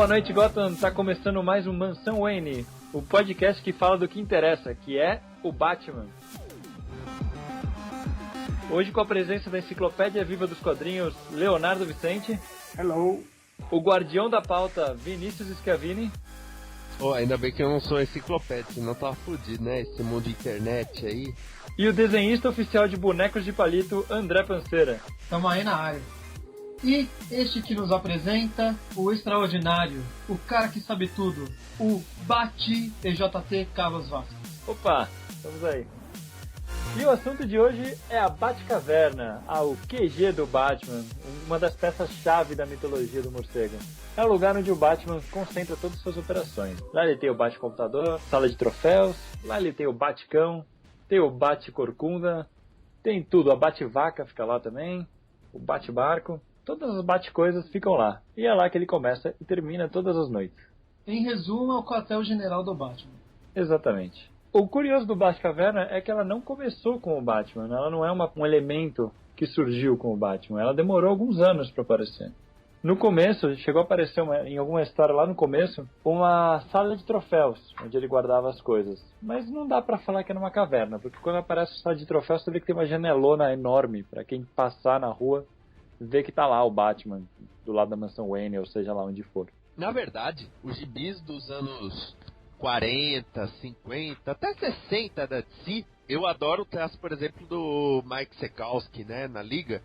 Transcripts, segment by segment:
Boa noite, Gotham. Tá começando mais um Mansão Wayne, o podcast que fala do que interessa, que é o Batman. Hoje com a presença da enciclopédia viva dos quadrinhos, Leonardo Vicente. Hello. O guardião da pauta, Vinícius Schiavini. Oh, ainda bem que eu não sou enciclopédia, senão tava fudido, né? Esse mundo de internet aí. E o desenhista oficial de bonecos de palito, André Panceira. Tamo aí na área. E este que nos apresenta, o extraordinário, o cara que sabe tudo, o Bati-TJT Carlos Vasquez. Opa, estamos aí. E o assunto de hoje é a Batcaverna, o QG do Batman, uma das peças-chave da mitologia do morcego. É o lugar onde o Batman concentra todas as suas operações. Lá ele tem o Batcomputador, sala de troféus, lá ele tem o Batcão, tem o Batcorcunda, tem tudo, a Batvaca fica lá também, o Batbarco, todas as Batcoisas ficam lá. E é lá que ele começa e termina todas as noites. Em resumo, é o quartel-general do Batman. Exatamente. O curioso do Batcaverna é que ela não começou com o Batman, ela não é um elemento que surgiu com o Batman, ela demorou alguns anos para aparecer. No começo, chegou a aparecer em alguma história lá no começo, uma sala de troféus, onde ele guardava as coisas. Mas não dá pra falar que era uma caverna, porque quando aparece a sala de troféus, você vê que tem uma janelona enorme, pra quem passar na rua, ver que tá lá o Batman, do lado da mansão Wayne, ou seja lá onde for. Na verdade, os gibis dos anos 40, 50, até 60 da DC, eu adoro o traço, por exemplo, do Mike Sekowsky, né, na Liga.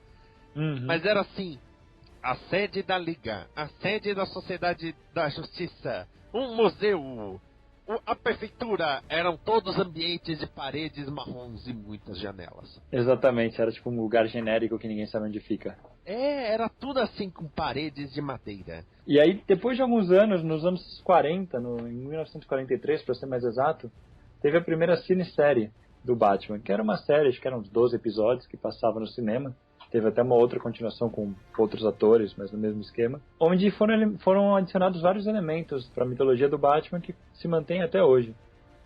Uhum. Mas era assim: a sede da Liga, a sede da Sociedade da Justiça, um museu, a prefeitura, eram todos ambientes de paredes marrons e muitas janelas. Exatamente, era tipo um lugar genérico que ninguém sabe onde fica. Era tudo assim com paredes de madeira. E aí, depois de alguns anos, nos anos 40, em 1943, para ser mais exato, teve a primeira cinesérie do Batman, que era uma série, acho que eram uns 12 episódios que passava no cinema. Teve até uma outra continuação com outros atores, mas no mesmo esquema, onde foram adicionados vários elementos para a mitologia do Batman que se mantém até hoje.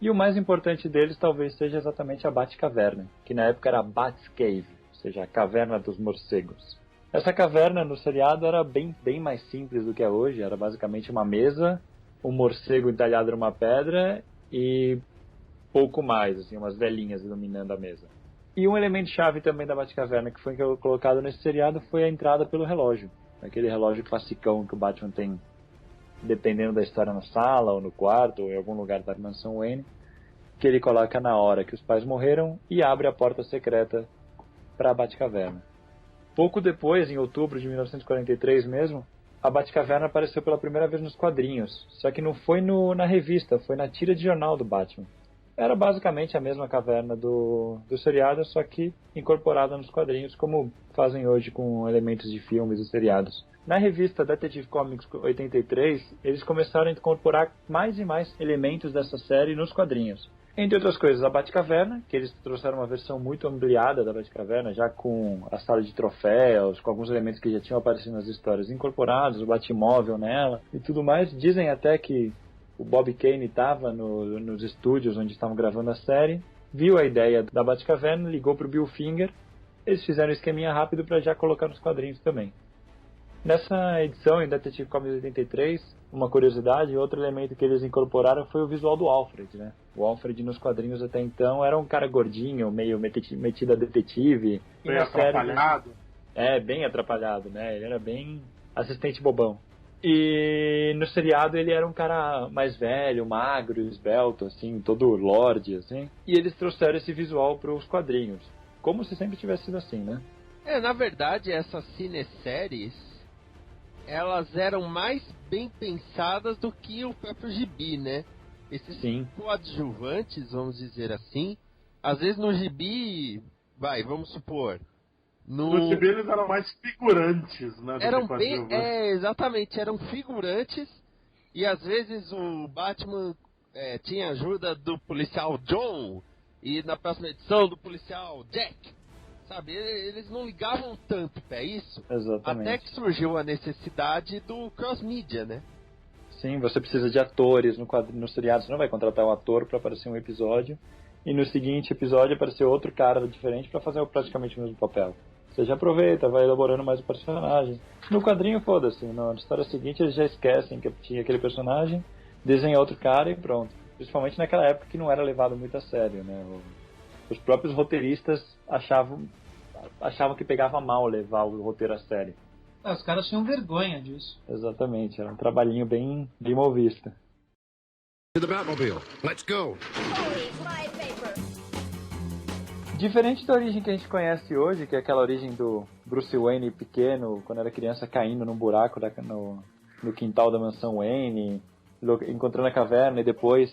E o mais importante deles talvez seja exatamente a Batcaverna, que na época era a Batcave, ou seja, a caverna dos morcegos. Essa caverna no seriado era bem mais simples do que é hoje, era basicamente uma mesa, um morcego entalhado numa pedra e pouco mais, assim, umas velinhas iluminando a mesa. E um elemento chave também da Batcaverna que foi colocado nesse seriado foi a entrada pelo relógio. Aquele relógio classicão que o Batman tem, dependendo da história, na sala, ou no quarto, ou em algum lugar da mansão Wayne, que ele coloca na hora que os pais morreram e abre a porta secreta para a Batcaverna. Pouco depois, em outubro de 1943 mesmo, a Batcaverna apareceu pela primeira vez nos quadrinhos, só que não foi na revista, foi na tira de jornal do Batman. Era basicamente a mesma caverna do seriado, só que incorporada nos quadrinhos, como fazem hoje com elementos de filmes e seriados. Na revista Detective Comics 83, eles começaram a incorporar mais e mais elementos dessa série nos quadrinhos. Entre outras coisas, a Batcaverna, que eles trouxeram uma versão muito ampliada da Batcaverna, já com a sala de troféus, com alguns elementos que já tinham aparecido nas histórias incorporados, o Batmóvel nela e tudo mais. Dizem até que o Bob Kane estava nos estúdios onde estavam gravando a série, viu a ideia da Batcaverna, ligou para o Bill Finger, eles fizeram um esqueminha rápido para já colocar nos quadrinhos também. Nessa edição, em Detective Comics 83, uma curiosidade, outro elemento que eles incorporaram foi o visual do Alfred, né? O Alfred nos quadrinhos até então era um cara gordinho, meio metido a detetive. Bem atrapalhado. Bem atrapalhado, né? Ele era bem assistente bobão. E no seriado ele era um cara mais velho, magro, esbelto, assim, todo lorde, assim. E eles trouxeram esse visual para os quadrinhos, como se sempre tivesse sido assim, né? Na verdade, essas cineséries, elas eram mais bem pensadas do que o próprio gibi, né? Esses coadjuvantes, vamos dizer assim, às vezes no gibi, vamos supor... No gibi eles eram mais figurantes, né? Exatamente, eram figurantes, e às vezes o Batman tinha ajuda do policial John, e na próxima edição do policial Jack, sabe? Eles não ligavam tanto pra isso. Exatamente. Até que surgiu a necessidade do cross-mídia, né? Sim, você precisa de atores no seriado, você não vai contratar um ator para aparecer um episódio, e no seguinte episódio aparecer outro cara diferente para fazer praticamente o mesmo papel. Você já aproveita, vai elaborando mais o personagem. No quadrinho, foda-se. Na história seguinte, eles já esquecem que tinha aquele personagem, desenha outro cara e pronto. Principalmente naquela época que não era levado muito a sério, né? Os próprios roteiristas achavam que pegava mal levar o roteiro a sério. Os caras tinham vergonha disso. Exatamente, era um trabalhinho bem mal visto. To the Batmobile. Let's go. Diferente da origem que a gente conhece hoje, que é aquela origem do Bruce Wayne pequeno, quando era criança, caindo num buraco no quintal da mansão Wayne, encontrando a caverna e depois,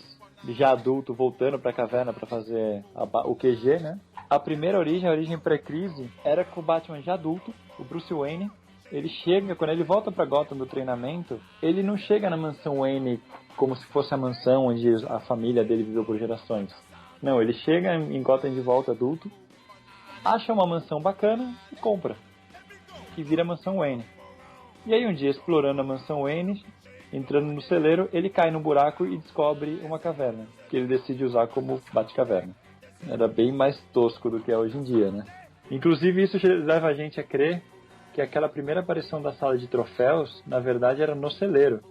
já adulto, voltando pra caverna pra fazer o QG, né? A primeira origem, a origem pré-crise, era com o Batman já adulto, o Bruce Wayne. Ele chega, quando ele volta pra Gotham do treinamento, ele não chega na mansão Wayne como se fosse a mansão onde a família dele viveu por gerações. Não, ele chega em Gotham de volta adulto, acha uma mansão bacana e compra. Que vira a mansão Wayne. E aí um dia, explorando a mansão Wayne, entrando no celeiro, ele cai num buraco e descobre uma caverna, que ele decide usar como Batcaverna. Era bem mais tosco do que é hoje em dia, né? Inclusive isso leva a gente a crer que aquela primeira aparição da sala de troféus, na verdade, era no celeiro.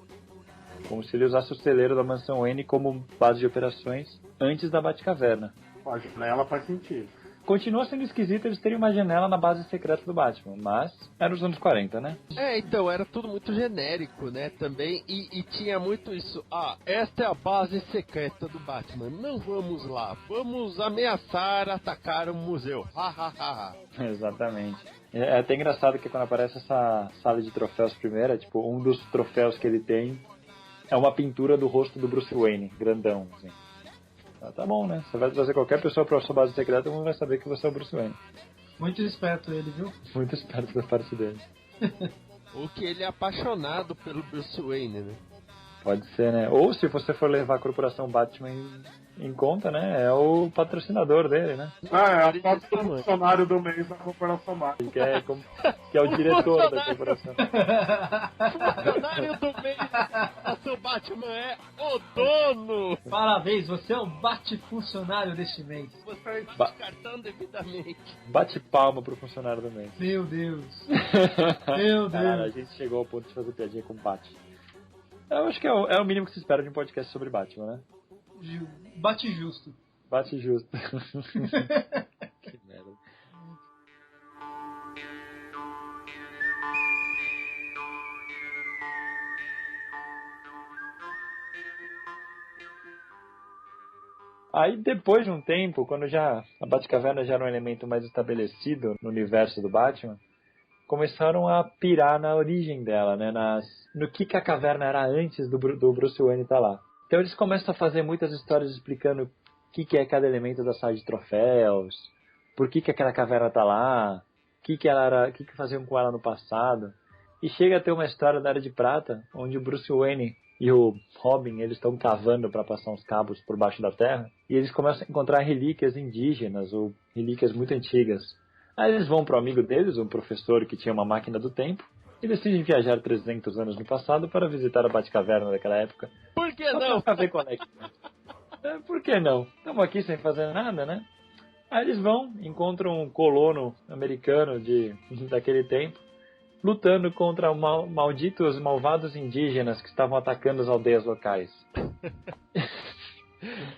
Como se ele usasse o celeiro da mansão Wayne como base de operações antes da Batcaverna. A janela faz sentido. Continua sendo esquisito eles terem uma janela na base secreta do Batman, mas era os anos 40, né? Então, era tudo muito genérico, né, também, e tinha muito isso, esta é a base secreta do Batman, não vamos lá, vamos ameaçar atacar o museu, Exatamente. É até engraçado que quando aparece essa sala de troféus primeira, tipo, um dos troféus que ele tem é uma pintura do rosto do Bruce Wayne, grandão, assim. Tá bom, né? Você vai trazer qualquer pessoa pra sua base secreta, todo mundo vai saber que você é o Bruce Wayne. Muito esperto ele, viu? Muito esperto da parte dele. Ou que ele é apaixonado pelo Bruce Wayne, né? Pode ser, né? Ou se você for levar a corporação Batman em conta, né? É o patrocinador dele, né? É o funcionário do mês da corporação Batman. Que é o diretor da corporação. O funcionário do mês da seu Batman é o dono! Parabéns, você é o bate-funcionário deste mês. Você está descartando devidamente. Bate palma pro funcionário do mês. Meu Deus. Meu Deus. Cara, a gente chegou ao ponto de fazer piadinha com Batman. Eu acho que é o mínimo que se espera de um podcast sobre Batman, né? Bate justo. Bate justo. Que merda. Aí depois de um tempo, quando já a Batcaverna já era um elemento mais estabelecido no universo do Batman, começaram a pirar na origem dela, né? No que a caverna era antes do Bruce Wayne estar lá. Então eles começam a fazer muitas histórias explicando o que é cada elemento da sala de troféus, por que aquela caverna tá lá, o que faziam com ela no passado. E chega a ter uma história da Era de Prata, onde o Bruce Wayne e o Robin, eles estão cavando para passar uns cabos por baixo da terra, e eles começam a encontrar relíquias indígenas, ou relíquias muito antigas. Aí eles vão para o amigo deles, um professor que tinha uma máquina do tempo, e decidem viajar 300 anos no passado para visitar a Batcaverna daquela época. Por que não? Pra ver qual é que por que não? Estamos aqui sem fazer nada, né? Aí eles vão, encontram um colono americano daquele tempo, lutando contra malditos, malvados indígenas que estavam atacando as aldeias locais.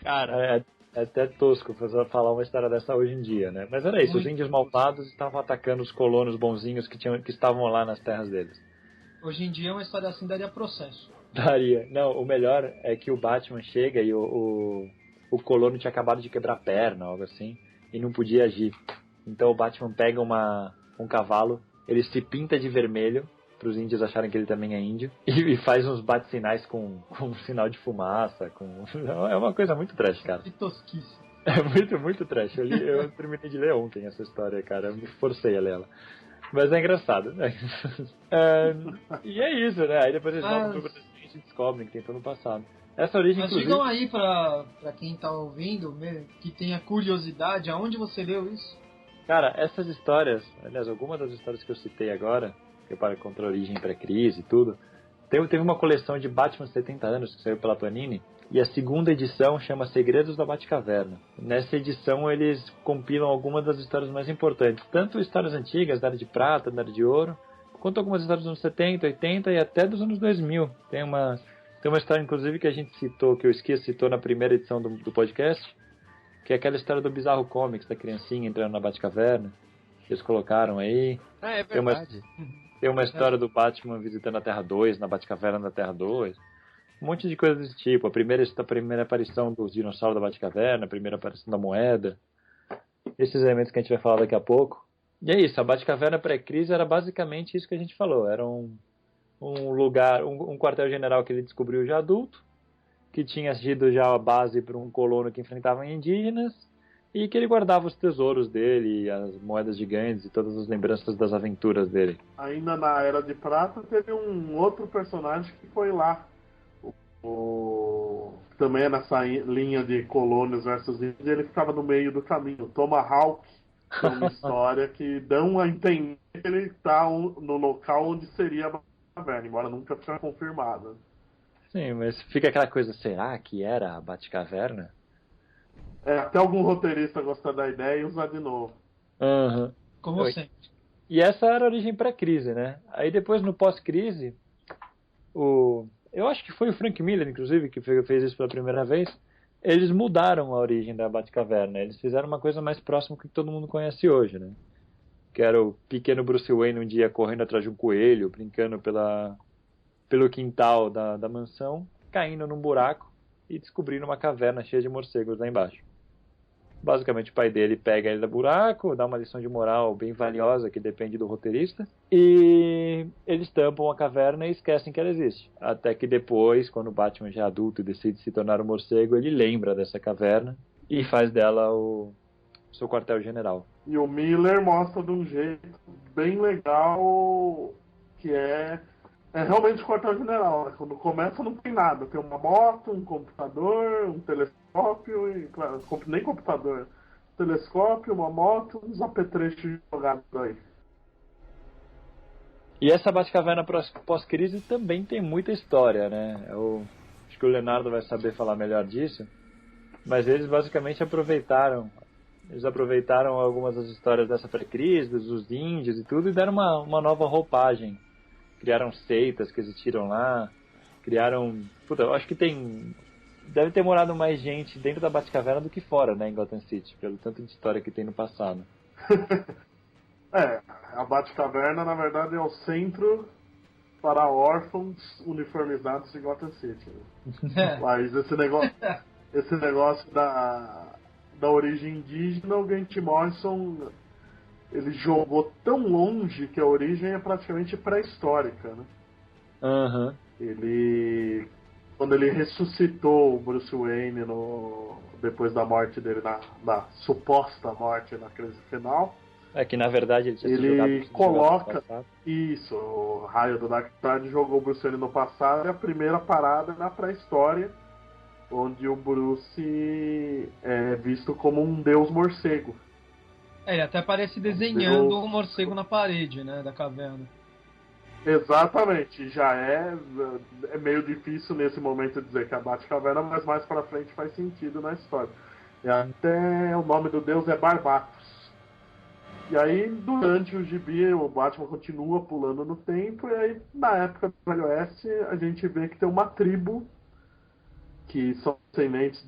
Cara, é até tosco falar uma história dessa hoje em dia, né? Mas era isso, os índios malvados estavam atacando os colonos bonzinhos que estavam lá nas terras deles. Hoje em dia uma história assim daria processo. Daria. Não, o melhor é que o Batman chega e o colono tinha acabado de quebrar a perna, algo assim, e não podia agir. Então o Batman pega um cavalo, ele se pinta de vermelho, para os índios acharem que ele também é índio, e faz uns bate-sinais com um sinal de fumaça. É uma coisa muito trash, cara. Que tosquice. É muito, muito trash. Eu terminei de ler ontem essa história, cara. Eu me forcei a ler ela. Mas é engraçado. E é isso, né? Aí depois eles voltam pro presente e descobrem que tem todo no passado. Essa origem, mas inclusive... digam aí pra quem tá ouvindo, que tenha curiosidade, aonde você leu isso? Cara, essas histórias, aliás, algumas das histórias que eu citei agora, que para contra a origem pré-crise e tudo, Teve uma coleção de Batman 70 anos que saiu pela Panini, e a segunda edição chama Segredos da Batcaverna. Nessa edição eles compilam algumas das histórias mais importantes, tanto histórias antigas, da Era de Prata, da Era de Ouro, quanto algumas histórias dos anos 70, 80 e até dos anos 2000. Tem uma história, inclusive, que a gente citou, que o Esquias citou na primeira edição do podcast, que é aquela história do Bizarro Comics, da criancinha entrando na Batcaverna, que eles colocaram aí. Ah, é verdade. Tem uma história do Batman visitando a Terra 2, na Batcaverna da Terra 2. Um monte de coisas desse tipo. A primeira aparição dos dinossauros da Batcaverna, a primeira aparição da moeda. Esses elementos que a gente vai falar daqui a pouco. E é isso, a Batcaverna pré-crise era basicamente isso que a gente falou. Era um lugar, um quartel-general que ele descobriu já adulto, que tinha sido já a base para um colono que enfrentava indígenas, e que ele guardava os tesouros dele, as moedas gigantes e todas as lembranças das aventuras dele. Ainda na Era de Prata teve um outro personagem que foi lá. Também é nessa linha de colônias versus índios, ele ficava no meio do caminho. Tomahawk é uma história que dão a entender que ele está no local onde seria a Batcaverna, embora nunca seja confirmado. Sim, mas fica aquela coisa, será que era a Batcaverna? Até algum roteirista gostar da ideia e usar de novo. Uhum. Como sempre. E essa era a origem pré-crise, né? Aí depois, no pós-crise, eu acho que foi o Frank Miller, inclusive, que fez isso pela primeira vez. Eles mudaram a origem da Batcaverna. Eles fizeram uma coisa mais próxima que todo mundo conhece hoje, né? Que era o pequeno Bruce Wayne um dia correndo atrás de um coelho, brincando pelo quintal da mansão, caindo num buraco e descobrindo uma caverna cheia de morcegos lá embaixo. Basicamente o pai dele pega ele do buraco, dá uma lição de moral bem valiosa que depende do roteirista, e eles tampam a caverna e esquecem que ela existe. Até que depois, quando o Batman já é adulto e decide se tornar um morcego, ele lembra dessa caverna e faz dela o seu quartel-general. E o Miller mostra de um jeito bem legal que é realmente o quartel-general, né? Quando começa não tem nada. Tem uma moto, um computador, um telescópio, e claro, nem computador. Telescópio, uma moto, uns apetrechos jogados aí. E essa Batcaverna pós-crise também tem muita história, né? Acho que o Leonardo vai saber falar melhor disso. Mas eles basicamente aproveitaram algumas das histórias dessa pré-crise, dos índios e tudo, e deram uma nova roupagem. Criaram seitas que existiram lá, eu acho que deve ter morado mais gente dentro da Batcaverna do que fora, né, em Gotham City, pelo tanto de história que tem no passado. A Batcaverna, na verdade, é o centro para órfãos uniformizados de Gotham City. Né? Mas esse negócio da origem indígena, o Grant Morrison, ele jogou tão longe que a origem é praticamente pré-histórica, né? Uhum. Quando ele ressuscitou o Bruce Wayne depois da morte dele, da suposta morte na crise final, que na verdade ele tinha ele coloca isso, o raio do Darkseid jogou o Bruce Wayne no passado, e a primeira parada é na pré-história, onde o Bruce é visto como um deus morcego. Ele até aparece desenhando um morcego na parede, né, da caverna. Exatamente, já é meio difícil nesse momento dizer que é a Batcaverna, mas mais pra frente faz sentido na história. E até o nome do deus é Barbatos. E aí, durante o gibi, o Batman continua pulando no tempo, e aí, na época do Velho Oeste, a gente vê que tem uma tribo que são descendentes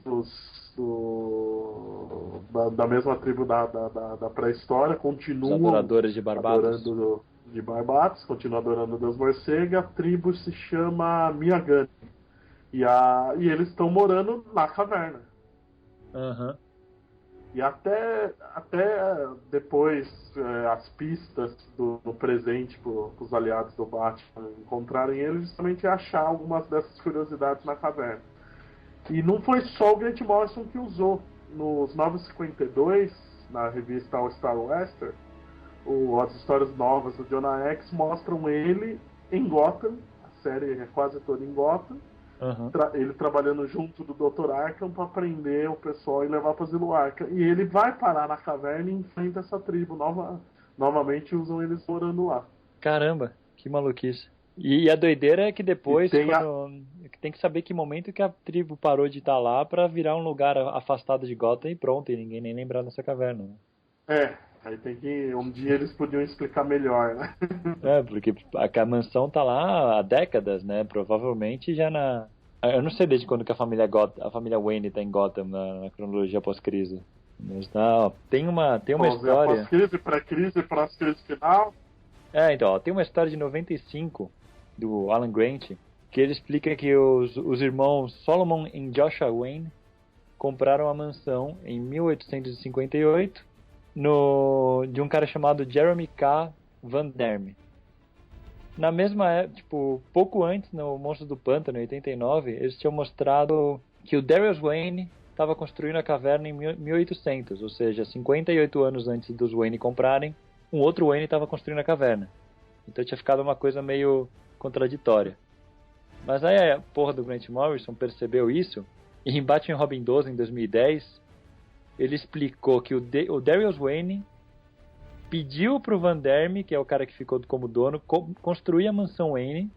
da mesma tribo da pré-história, continuam os adoradores de Barbatos. Continuam adorando o Deus Morcego. A tribo se chama Miagani. E eles estão morando na caverna. Uhum. E até depois as pistas do presente para os aliados do Batman encontrarem eles, justamente achar algumas dessas curiosidades na caverna. E não foi só o Grant Morrison que usou. Nos 952, na revista All Star Western, as histórias novas do Jonah Hex mostram ele em Gotham. A série é quase toda em Gotham. Uhum. Ele trabalhando junto do Dr. Arkham para prender o pessoal e levar para Asilo Arkham. E ele vai parar na caverna e enfrenta essa tribo. Novamente usam eles morando lá. Caramba, que maluquice. E a doideira é que depois tem tem que saber que momento que a tribo parou de estar lá pra virar um lugar afastado de Gotham e pronto, e ninguém nem lembrar dessa caverna. Né? Aí tem que... Um dia eles podiam explicar melhor, né? Porque a mansão tá lá há décadas, né? Provavelmente já na... Eu não sei desde quando que a família Wayne tá em Gotham na cronologia pós-crise. Mas tá, ó, tem uma história... Pós-crise, pré-crise, pós-crise final. Então, ó, tem uma história de 95 do Alan Grant que ele explica que os irmãos Solomon e Joshua Wayne compraram a mansão em 1858 de um cara chamado Jeremy K. Van Derme. Na mesma época, pouco antes, no Monstro do Pântano, em 89, eles tinham mostrado que o Darius Wayne estava construindo a caverna em 1800, ou seja, 58 anos antes dos Wayne comprarem, um outro Wayne estava construindo a caverna. Então tinha ficado uma coisa meio contraditória. Mas aí a porra do Grant Morrison percebeu isso, e em Batman e Robin 12, em 2010, ele explicou que o Darius Wayne pediu pro Van Derme, que é o cara que ficou como dono, construir a mansão Wayne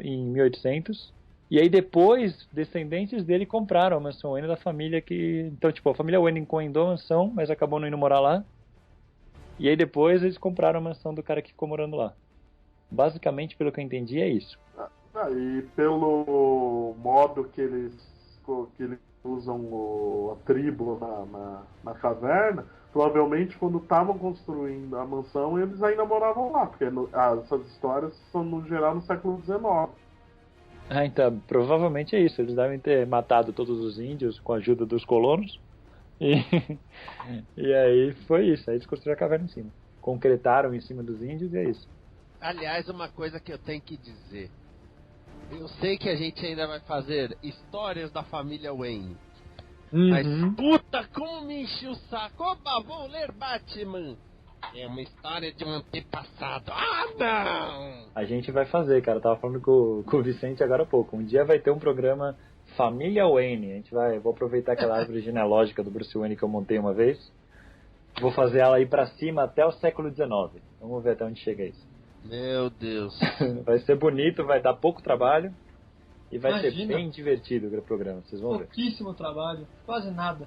em 1800, e aí depois, descendentes dele compraram a mansão Wayne da família que... Então, a família Wayne encomendou a mansão, mas acabou não indo morar lá, e aí depois eles compraram a mansão do cara que ficou morando lá. Basicamente, pelo que eu entendi, é isso. E pelo modo que eles usam a tribo na caverna, provavelmente quando estavam construindo a mansão, eles ainda moravam lá, porque essas histórias são no geral no século XIX. Então, provavelmente é isso. Eles devem ter matado todos os índios com a ajuda dos colonos. E aí foi isso. Aí eles construíram a caverna em cima. Concretaram em cima dos índios e é isso. Aliás, uma coisa que eu tenho que dizer. Eu sei que a gente ainda vai fazer histórias da família Wayne. Mas puta, como me enche o saco. Oba, vou ler Batman. É uma história de um antepassado. Não! A gente vai fazer, cara. Eu tava falando com o Vicente agora há pouco. Um dia vai ter um programa Família Wayne. Vou aproveitar aquela árvore genealógica do Bruce Wayne que eu montei uma vez. Vou fazer ela ir pra cima até o século XIX. Vamos ver até onde chega isso. Meu Deus. Vai ser bonito, vai dar pouco trabalho e vai ser bem divertido o programa, vocês vão ver. Pouquíssimo trabalho, quase nada.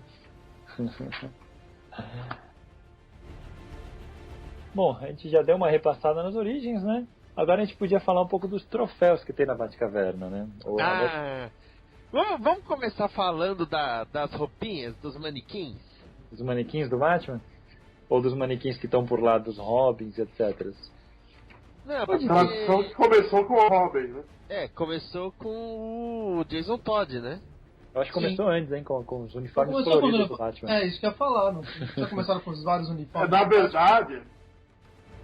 Bom, a gente já deu uma repassada nas origens, né? Agora a gente podia falar um pouco dos troféus que tem na Batcaverna, né? Vamos começar falando das roupinhas, dos manequins? Dos manequins do Batman? Ou dos manequins que estão por lá, dos Robins, etc. Não, a tradição que começou com o Robin, né? Começou com o Jason Todd, né? Eu acho que começou antes, hein, com os uniformes coloridos do Batman. Isso que eu ia falar, não? Já começaram com os vários uniformes. Na verdade,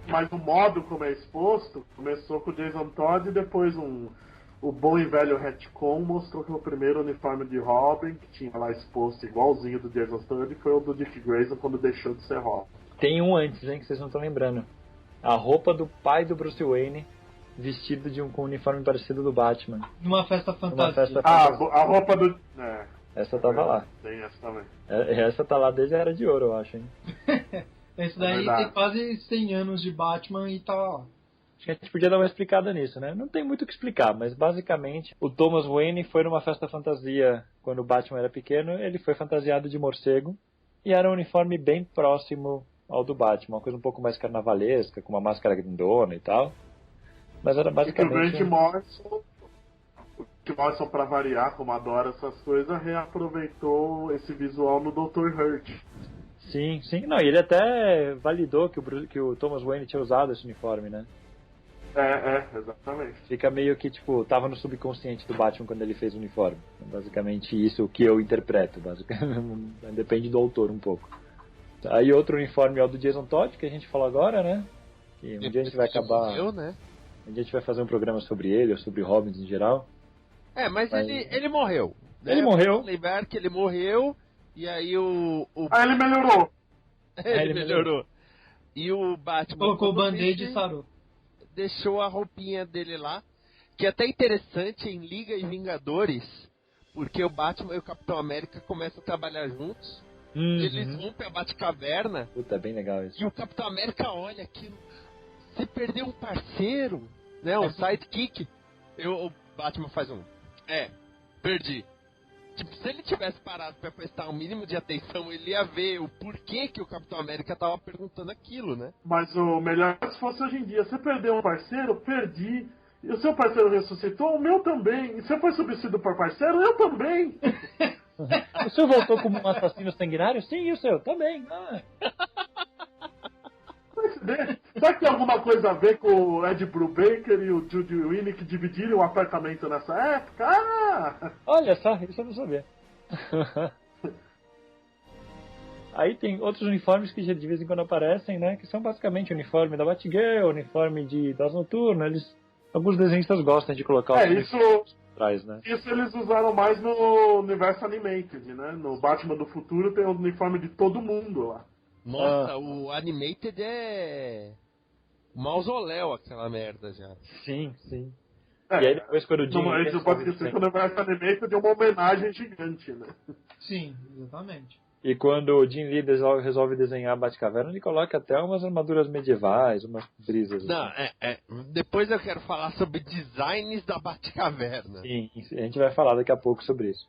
mas o modo como é exposto, começou com o Jason Todd e depois o bom e velho retcon mostrou que o primeiro uniforme de Robin, que tinha lá exposto igualzinho do Jason Todd, foi o do Dick Grayson quando deixou de ser Robin. Tem um antes, hein, que vocês não estão lembrando. A roupa do pai do Bruce Wayne, vestido com um uniforme parecido do Batman. Numa festa fantasia. A roupa do... Essa tava lá. Tem essa também. Essa tá lá desde a Era de Ouro, eu acho, hein? Esse daí tem quase 100 anos de Batman e tá lá. Acho que a gente podia dar uma explicada nisso, né? Não tem muito o que explicar, mas basicamente o Thomas Wayne foi numa festa fantasia quando o Batman era pequeno, ele foi fantasiado de morcego e era um uniforme bem próximo ao do Batman, uma coisa um pouco mais carnavalesca, com uma máscara grandona e tal. Mas era basicamente... O Grant Morrison, pra variar, como adora essas coisas, reaproveitou esse visual no Dr. Hurt. Sim. Não, e ele até validou que o Thomas Wayne tinha usado esse uniforme, né? Exatamente. Fica meio que, tava no subconsciente do Batman quando ele fez o uniforme. Basicamente isso que eu interpreto, basicamente. Depende do autor um pouco. Aí outro uniforme é o do Jason Todd, que a gente falou agora, né? Que um dia a gente vai acabar... né? Um dia a gente vai fazer um programa sobre ele, ou sobre Robins em geral. Mas ele morreu. Né? Ele morreu. Lembrar que ele morreu, e aí ele melhorou. Ele melhorou. E o Batman... Colocou o band-aid e sarou. Deixou a roupinha dele lá, que é até interessante em Liga e Vingadores, porque o Batman e o Capitão América começam a trabalhar juntos. Eles rompem a Batcaverna. Puta, é bem legal isso. E o Capitão América olha aquilo. Você perdeu um parceiro? Né, um sidekick. O Batman faz perdi. Tipo, se ele tivesse parado pra prestar um mínimo de atenção, ele ia ver o porquê que o Capitão América tava perguntando aquilo, né? Mas o melhor se fosse hoje em dia. Você perdeu um parceiro, perdi. E o seu parceiro ressuscitou, o meu também. E você foi substituído por parceiro, eu também. O senhor voltou como um assassino sanguinário? Sim, e o seu? Também. Será que tem alguma coisa a ver com o Ed Brubaker e o Judy Winnick dividirem o apartamento nessa época? Olha só, isso eu não sabia. Aí tem outros uniformes que de vez em quando aparecem, né? Que são basicamente o uniforme da Batgirl, uniforme de Das Noturnas. Alguns desenhistas gostam de colocar isso atrás, né? Isso eles usaram mais no universo Animated, né? No Batman do Futuro tem o uniforme de todo mundo lá. Nossa, o Animated é mausoléu, aquela merda já. Sim. E aí depois quando o Jim... A gente pode dizer que o universo Animated é uma homenagem gigante, né? Sim, exatamente. E quando o Jim Lee resolve desenhar a Batcaverna, ele coloca até umas armaduras medievais, umas brisas. Não, depois eu quero falar sobre designs da Batcaverna. Sim, a gente vai falar daqui a pouco sobre isso.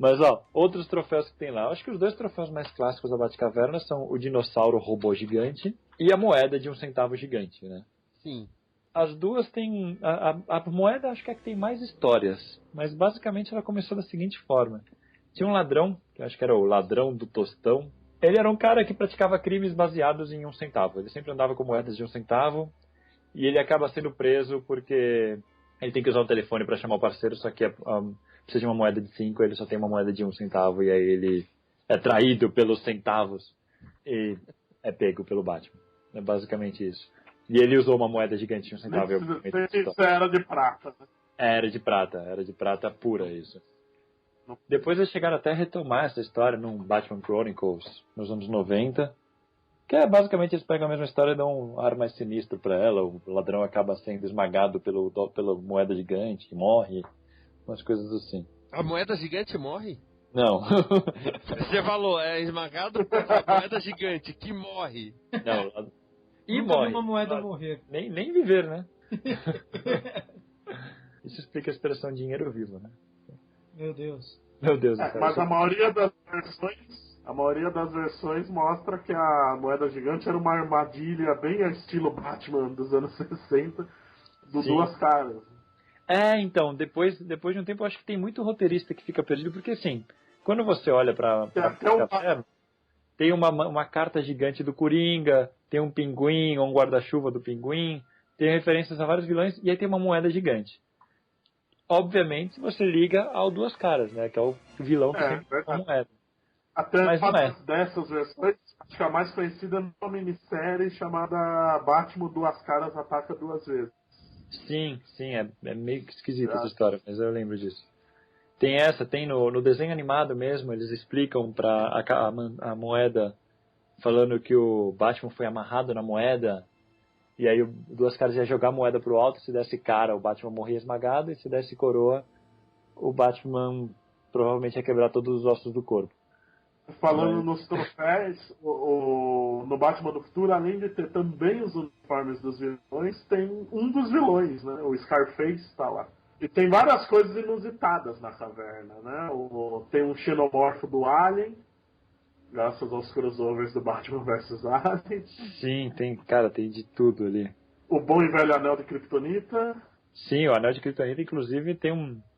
Mas, outros troféus que tem lá. Acho que os dois troféus mais clássicos da Batcaverna são o dinossauro robô gigante e a moeda de 1 centavo gigante, né? Sim. As duas têm... A moeda acho que é que tem mais histórias, mas basicamente ela começou da seguinte forma. Tinha um ladrão, que eu acho que era o ladrão do tostão. Ele era um cara que praticava crimes baseados em 1 centavo. Ele sempre andava com moedas de 1 centavo e ele acaba sendo preso porque ele tem que usar o telefone para chamar o parceiro, só que precisa de uma moeda de 5, ele só tem uma moeda de 1 centavo e aí ele é traído pelos centavos e é pego pelo Batman. É basicamente isso. E ele usou uma moeda gigante de 1 centavo. Isso era de prata, né? Era de prata pura isso. Depois eles chegaram até a retomar essa história num Batman Chronicles nos anos 90, que é basicamente eles pegam a mesma história e dão um ar mais sinistro pra ela, o ladrão acaba sendo esmagado pela moeda gigante, morre, umas coisas assim. A moeda gigante morre? Não. Você falou, é esmagado pela moeda gigante, que morre. Não. E nunca morre. Vi uma moeda morrer. Nem viver, né? Isso explica a expressão dinheiro vivo, né? Meu Deus. Mas a maioria das versões mostra que a moeda gigante era uma armadilha bem estilo Batman dos anos 60, do Sim. Duas Caras. Então, depois de um tempo, eu acho que tem muito roteirista que fica perdido, porque assim, quando você olha pra tem uma carta gigante do Coringa, tem um pinguim, ou um guarda-chuva do pinguim, tem referências a vários vilões, e aí tem uma moeda gigante. Obviamente, você liga ao Duas Caras, né? Que é o vilão que sempre tem uma moeda. Até mas não é. Dessas versões, acho que a mais conhecida é uma minissérie chamada Batman Duas Caras Ataca Duas Vezes. Sim, é meio que esquisita essa história, mas eu lembro disso. Tem no desenho animado mesmo, eles explicam pra a moeda, falando que o Batman foi amarrado na moeda, e aí o Duas Caras ia jogar a moeda pro alto, se desse cara, o Batman morria esmagado, e se desse coroa, o Batman provavelmente ia quebrar todos os ossos do corpo. Falando nos troféus, no Batman do Futuro, além de ter também os uniformes dos vilões, tem um dos vilões, né? O Scarface está lá. E tem várias coisas inusitadas na caverna, né? Tem um xenomorfo do Alien, graças aos crossovers do Batman vs Alien. Sim, tem de tudo ali. O bom e velho anel de Kryptonita. Sim, o anel de Kryptonita, inclusive,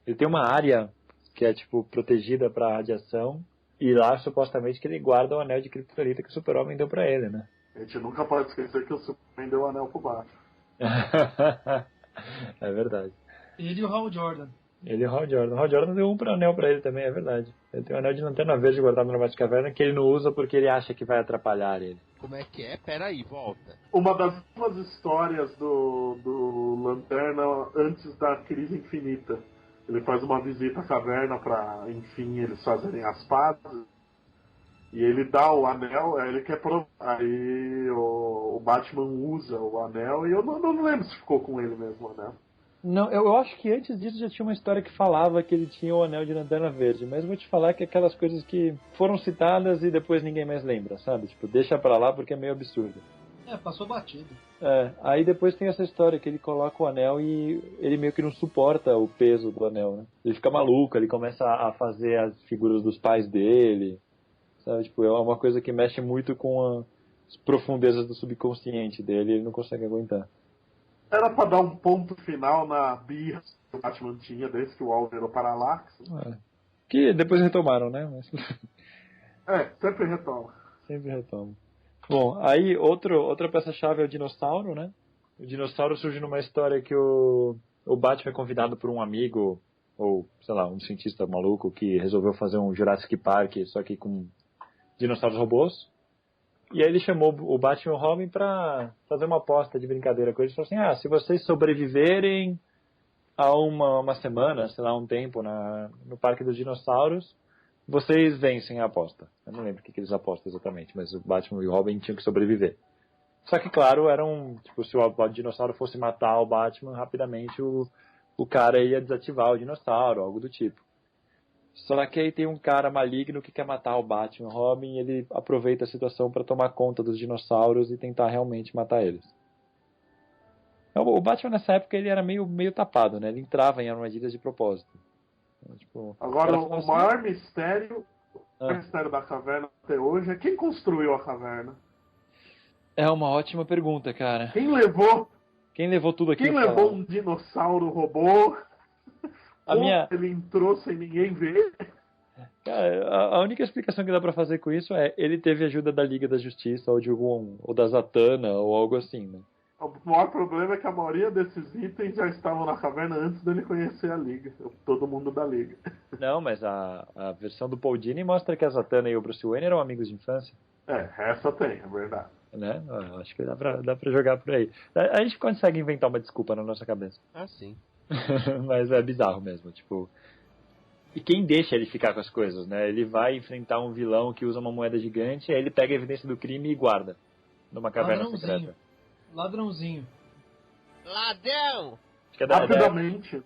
ele tem uma área que é, tipo, protegida para radiação. E lá, supostamente, que ele guarda o anel de Kryptonita que o Super-Homem deu pra ele, né? A gente nunca pode esquecer que o Superman deu o anel pro Batman. É verdade. Ele e o Hal Jordan. Ele e o Hal Jordan. O Hal Jordan deu um anel pra ele também, é verdade. Ele tem um anel de Lanterna Verde guardado na Batcaverna que ele não usa porque ele acha que vai atrapalhar ele. Como é que é? Peraí, volta. Uma das últimas histórias do Lanterna antes da Crise Infinita. Ele faz uma visita à caverna pra, enfim, eles fazerem as pazes. E ele dá o anel, ele quer provar. Aí o Batman usa o anel e eu não lembro se ficou com ele mesmo o anel. Não, eu acho que antes disso já tinha uma história que falava que ele tinha o anel de Lanterna Verde, mas vou te falar que é aquelas coisas que foram citadas e depois ninguém mais lembra, sabe? Tipo, deixa pra lá porque é meio absurdo. Passou batido. Aí depois tem essa história que ele coloca o anel e ele meio que não suporta o peso do anel, né? Ele fica maluco, ele começa a fazer as figuras dos pais dele, sabe? Tipo, é uma coisa que mexe muito com as profundezas do subconsciente dele, ele não consegue aguentar. Era pra dar um ponto final na birra que o Batman tinha desde que o Al virou Parallax. Que depois retomaram, né? Mas... sempre retoma. Sempre retoma. Bom, aí outra peça-chave é o dinossauro, né? O dinossauro surge numa história que o Batman é convidado por um amigo, ou, sei lá, um cientista maluco que resolveu fazer um Jurassic Park, só que com dinossauros robôs. E aí ele chamou o Batman e o Robin pra fazer uma aposta de brincadeira com eles. Ele falou assim, se vocês sobreviverem a uma semana, sei lá, um tempo no Parque dos Dinossauros, vocês vencem a aposta. Eu não lembro o que eles apostam exatamente, mas o Batman e o Robin tinham que sobreviver. Só que, claro, se o dinossauro fosse matar o Batman, rapidamente o cara ia desativar o dinossauro, algo do tipo. Só que aí tem um cara maligno que quer matar o Batman e o Robin, e ele aproveita a situação para tomar conta dos dinossauros e tentar realmente matar eles. O Batman nessa época ele era meio tapado, né? Ele entrava em armadilhas de propósito. Tipo, agora, o maior mistério da caverna até hoje é quem construiu a caverna. É uma ótima pergunta, cara. Quem levou tudo aquilo? Quem levou um dinossauro robô? Ele entrou sem ninguém ver? Cara, a única explicação que dá pra fazer com isso é ele teve ajuda da Liga da Justiça ou da Zatanna ou algo assim, né? O maior problema é que a maioria desses itens já estavam na caverna antes dele conhecer a Liga. Todo mundo da Liga. Não, mas a versão do Paul Dini mostra que a Zatanna e o Bruce Wayne eram amigos de infância. Essa tem, é verdade. Né? Acho que dá pra jogar por aí. A gente consegue inventar uma desculpa na nossa cabeça. Sim. Mas é bizarro mesmo, tipo... E quem deixa ele ficar com as coisas, né? Ele vai enfrentar um vilão que usa uma moeda gigante, aí ele pega a evidência do crime e guarda numa caverna secreta. Ladrãozinho. Ladrão! Acho que Rapidamente.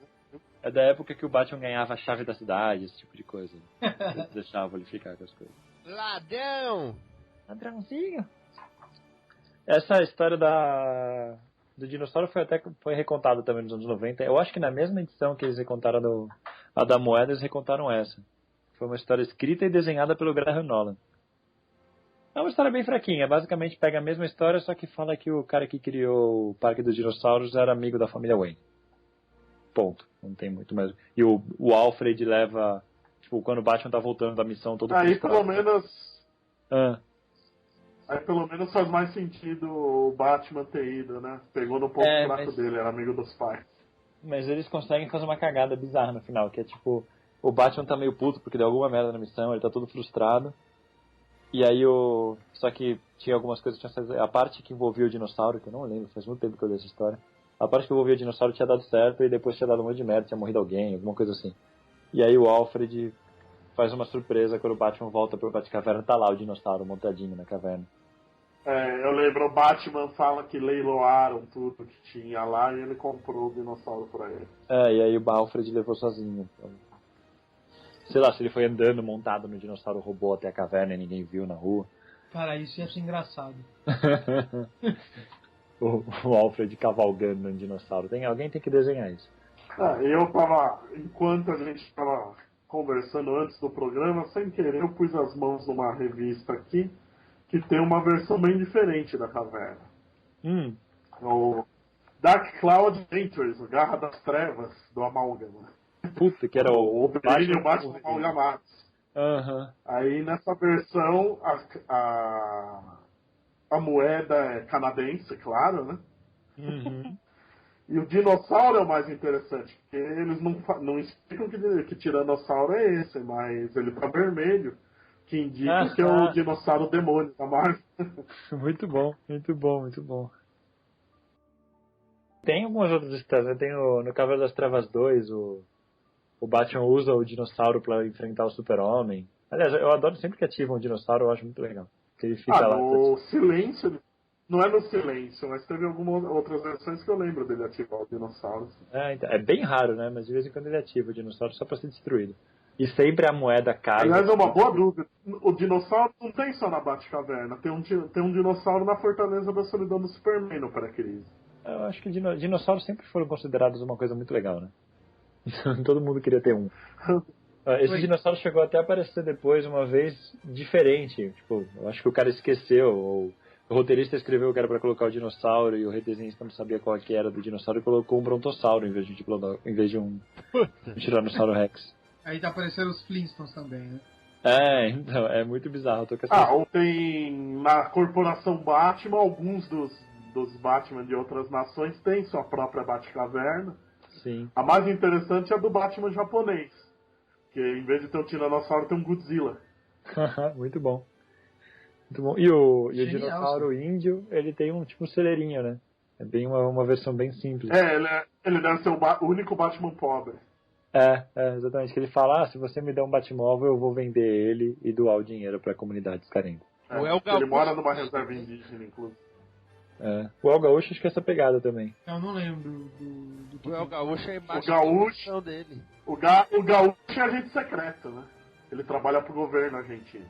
É da época que o Batman ganhava a chave da cidade, esse tipo de coisa. Eles deixavam ele ficar com as coisas. Ladrão! Ladrãozinho! Essa história do dinossauro foi recontada também nos anos 90. Eu acho que na mesma edição que eles recontaram a da moeda, eles recontaram essa. Foi uma história escrita e desenhada pelo Graham Nolan. É uma história bem fraquinha. Basicamente pega a mesma história, só que fala que o cara que criou o Parque dos Dinossauros era amigo da família Wayne. Ponto. Não tem muito mais. E o Alfred leva... Tipo, quando o Batman tá voltando da missão todo Aí pelo menos... Aí pelo menos faz mais sentido o Batman ter ido, né? Pegou no ponto fraco dele, era amigo dos pais. Mas eles conseguem fazer uma cagada bizarra no final, que é tipo... O Batman tá meio puto porque deu alguma merda na missão, ele tá todo frustrado. E aí Só que tinha algumas coisas... A parte que envolvia o dinossauro, que eu não lembro, faz muito tempo que eu li essa história. A parte que envolvia o dinossauro tinha dado certo e depois tinha dado um monte de merda, tinha morrido alguém, alguma coisa assim. E aí o Alfred faz uma surpresa quando o Batman volta pro Batcaverna, tá lá o dinossauro montadinho na caverna. Eu lembro, o Batman fala que leiloaram tudo que tinha lá e ele comprou o dinossauro pra ele. E aí o Alfred levou sozinho. Sei lá, se ele foi andando montado no dinossauro robô até a caverna e ninguém viu na rua. Cara, isso ia ser engraçado. o Alfred cavalgando no dinossauro. Alguém tem que desenhar isso. Enquanto a gente tava conversando antes do programa, sem querer eu pus as mãos numa revista aqui que tem uma versão bem diferente da caverna. O Dark Cloud Adventures, o Garra das Trevas, do Amálgama. Puta, que era o Batman Amalgamados. Aí nessa versão a moeda é canadense, claro, né? E o dinossauro é o mais interessante, porque eles não explicam que tiranossauro é esse, mas ele tá vermelho, que indica que é o dinossauro demônio da Marvel. Muito bom, muito bom, muito bom. Tem algumas outras histórias, né? Tem no Cavaleiro das Trevas 2, o Batman usa o dinossauro pra enfrentar o Super-Homem. Aliás, eu adoro sempre que ativam um dinossauro, eu acho muito legal. Que ele fica lá. No Silêncio, não é no Silêncio, mas teve algumas outras versões que eu lembro dele ativar o dinossauro. Então, é bem raro, né? Mas de vez em quando ele ativa o dinossauro só pra ser destruído. E sempre a moeda cai. Aliás, é uma boa dúvida. O dinossauro não tem só na Batcaverna. Tem um dinossauro na Fortaleza da Solidão do Superman no pré-crise. Eu acho que dinossauros sempre foram considerados uma coisa muito legal, né? Todo mundo queria ter um. Esse dinossauro chegou até a aparecer depois uma vez diferente. Tipo, eu acho que o cara esqueceu, ou o roteirista escreveu que era pra colocar o dinossauro e o redesenhista não sabia qual que era do dinossauro e colocou um brontossauro em vez de um tiranossauro rex. Aí tá aparecendo os Flintstones também, né? Então, é muito bizarro. Ou tem na Corporação Batman, alguns dos Batman de outras nações têm sua própria Batcaverna. Sim. A mais interessante é a do Batman japonês, que em vez de ter um tiranossauro tem um Godzilla. Muito bom. Muito bom. E o dinossauro índio, ele tem um tipo celeirinho, né? É bem uma versão bem simples. Ele deve ser o único Batman pobre. Exatamente. Que ele fala, se você me der um Batmóvel, eu vou vender ele e doar o dinheiro para comunidades carentes. Ele mora numa reserva indígena, inclusive. O El Gaúcho acho que é essa pegada também. Eu não lembro do O El Gaúcho é embaixo da dele. O Gaúcho é agente secreto, né? Ele trabalha pro governo argentino.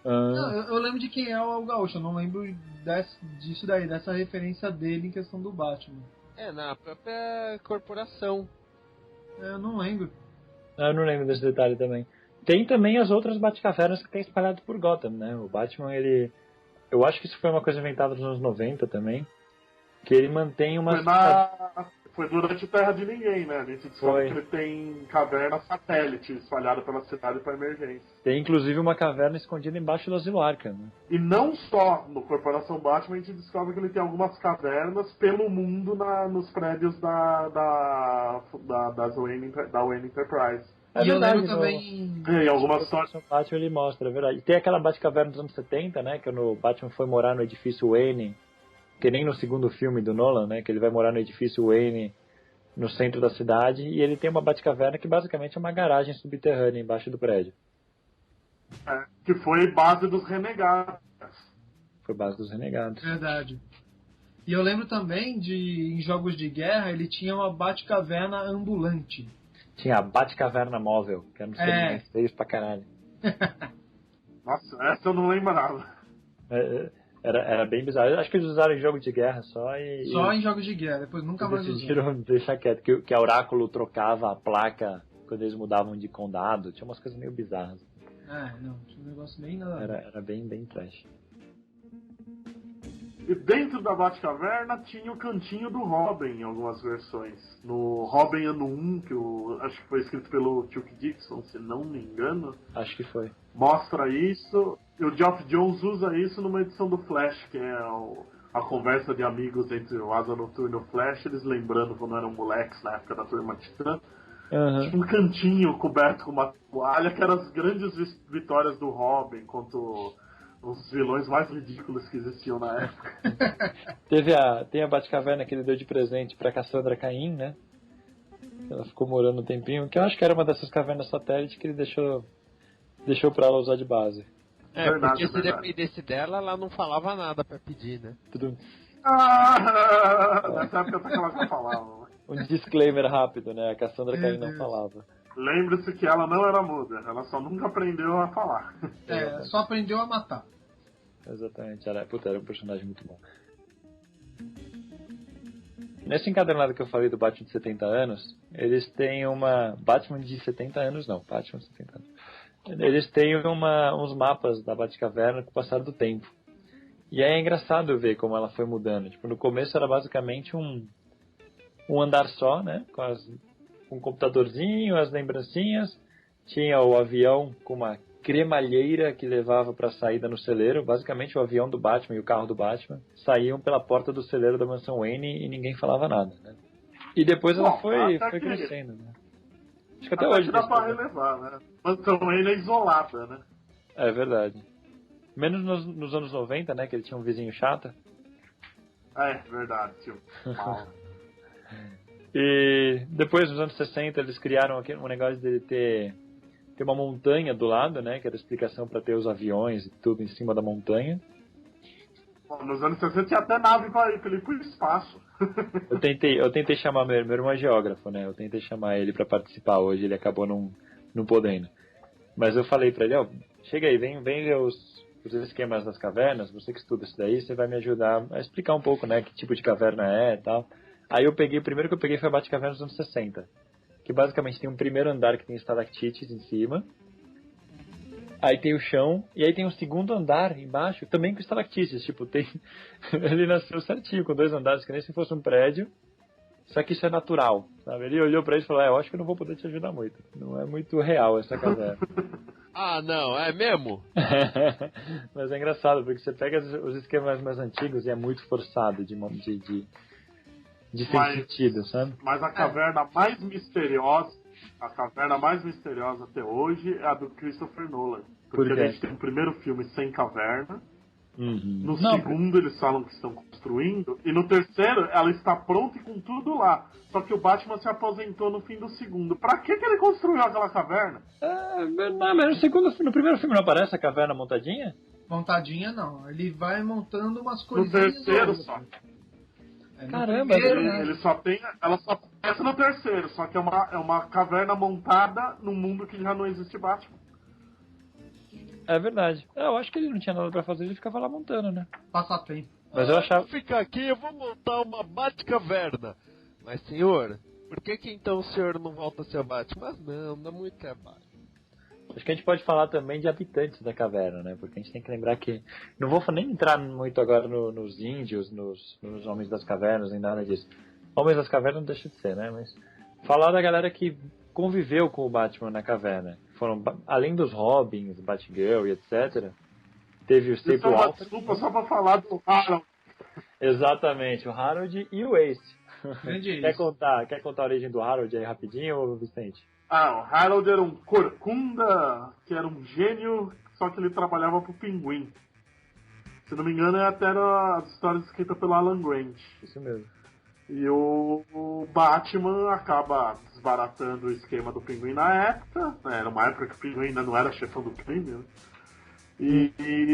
Não, eu lembro de quem é o El Gaúcho, eu não lembro disso daí, dessa referência dele em questão do Batman. Na própria corporação. Eu não lembro. Eu não lembro desse detalhe também. Tem também as outras Batcavernas que tem espalhado por Gotham, né? O Batman, ele... Eu acho que isso foi uma coisa inventada nos anos 90 também. Que ele mantém uma... Foi durante Terra de Ninguém, né? A gente descobre que ele tem caverna satélite espalhada pela cidade para emergência. Tem inclusive uma caverna escondida embaixo do Asilo Arkham, né? E não só no Corporação Batman, a gente descobre que ele tem algumas cavernas pelo mundo nos prédios da Wayne Enterprise. E eu lembro também... Em algumas histórias... O Batman ele mostra, é verdade. E tem aquela Batcaverna dos anos 70, né? Que o Batman foi morar no edifício Wayne, que nem no segundo filme do Nolan, né? Que ele vai morar no edifício Wayne, no centro da cidade, e ele tem uma Batcaverna que basicamente é uma garagem subterrânea embaixo do prédio. Que foi base dos Renegados. Foi base dos Renegados. Verdade. E eu lembro também em jogos de guerra, ele tinha uma Batcaverna ambulante. Tinha a Batcaverna móvel, que era um cenário feio pra caralho. Nossa, essa eu não lembrava. Era bem bizarro. Eu acho que eles usaram em jogo de guerra só e... Só em jogos de guerra, depois nunca mais usaram. Decidiram deixar quieto, que a Oráculo trocava a placa quando eles mudavam de condado. Tinha umas coisas meio bizarras. Não, tinha um negócio bem nada. Era bem trash. E dentro da Batcaverna tinha o cantinho do Robin em algumas versões. No Robin Ano 1, que acho que foi escrito pelo Chuck Dixon, se não me engano. Acho que foi. Mostra isso. E o Geoff Jones usa isso numa edição do Flash, que é a conversa de amigos entre o Asa Noturna e o Flash, eles lembrando quando eram moleques na época da Turma Titã. Tinha um cantinho coberto com uma toalha, que eram as grandes vitórias do Robin contra os vilões mais ridículos que existiam na época. Tem a Batcaverna que ele deu de presente pra Cassandra Cain, né? Ela ficou morando um tempinho, que eu acho que era uma dessas cavernas satélite que ele deixou pra ela usar de base. Porque se dependesse dela, ela não falava nada pra pedir, né? Tudo... Nessa época ela já falava. Um disclaimer rápido, né? A Cassandra Cain não falava. Lembre-se que ela não era muda, ela só nunca aprendeu a falar. Só aprendeu a matar. Exatamente, era um personagem muito bom. Nesse encadernado que eu falei do Batman de 70 anos, eles têm uma... Batman de 70 anos não, Batman de 70 anos. Eles têm uns mapas da Batcaverna com o passar do tempo. E é engraçado ver como ela foi mudando. Tipo, no começo era basicamente um andar só, né? Com um computadorzinho, as lembrancinhas. Tinha o avião com uma cremalheira que levava para a saída no celeiro. Basicamente o avião do Batman e o carro do Batman saíam pela porta do celeiro da mansão Wayne e ninguém falava nada, né? E depois ela foi crescendo, né? Acho que até hoje dá pra relevar, né? Mansão Wayne é isolada, né? É verdade. Menos nos anos 90, né? Que ele tinha um vizinho chato. É verdade, tio. E depois, nos anos 60, eles criaram um negócio de ter uma montanha do lado, né? Que era a explicação para ter os aviões e tudo em cima da montanha. Nos anos 60 tinha até nave para ir pro espaço. Eu tentei chamar meu irmão é geógrafo, né? Eu tentei chamar ele para participar hoje, ele acabou não não podendo. Mas eu falei pra ele, chega aí, vem ver os esquemas das cavernas, você que estuda isso daí, você vai me ajudar a explicar um pouco, né, que tipo de caverna é e tal. Aí o primeiro que eu peguei foi a Batcaverna dos anos 60, que basicamente tem um primeiro andar que tem estalactites em cima, aí tem o chão, e aí tem um segundo andar embaixo, também com estalactites, tipo, tem... ele nasceu certinho, com 2 andares, que nem se fosse um prédio, só que isso é natural, sabe? Ele olhou pra ele e falou, eu acho que eu não vou poder te ajudar muito, não é muito real essa caverna. Ah, não, é mesmo? Mas é engraçado, porque você pega os esquemas mais antigos e é muito forçado de ter sentido, sabe? Mas a caverna mais misteriosa, até hoje é a do Christopher Nolan. Porque a gente tem o primeiro filme sem caverna, no segundo eles falam que estão construindo, e no terceiro ela está pronta e com tudo lá. Só que o Batman se aposentou no fim do segundo. Pra que ele construiu aquela caverna? Não, mas no primeiro filme não aparece a caverna montadinha? Montadinha não, ele vai montando umas coisinhas. No terceiro só. Caramba, ele só tem. Ela só aparece no terceiro, só que é uma caverna montada num mundo que já não existe Batman. É verdade. Eu acho que ele não tinha nada pra fazer, ele ficava lá montando, né? Passatempo. Mas eu achava... Vou ficar aqui, eu vou montar uma Batcaverna. Mas, senhor, por que então o senhor não volta a ser Batman? Mas não, dá muito trabalho. Acho que a gente pode falar também de habitantes da caverna, né? Porque a gente tem que lembrar que... Não vou nem entrar muito agora nos índios, nos homens das cavernas, nem nada disso. Homens das cavernas não deixa de ser, né? Mas falar da galera que conviveu com o Batman na caverna. Foram, além dos Robins, Batgirl e etc., teve o Stapleton. Desculpa, só pra falar do Harold. Exatamente, o Harold e o Ace. Quer contar a origem do Harold aí rapidinho, Vicente? O Harold era um corcunda, que era um gênio, só que ele trabalhava pro Pinguim. Se não me engano, até era as histórias escritas pelo Alan Grant. Isso mesmo. E o Batman acaba desbaratando o esquema do Pinguim na época. Era uma época que o Pinguim ainda não era chefão do crime, né?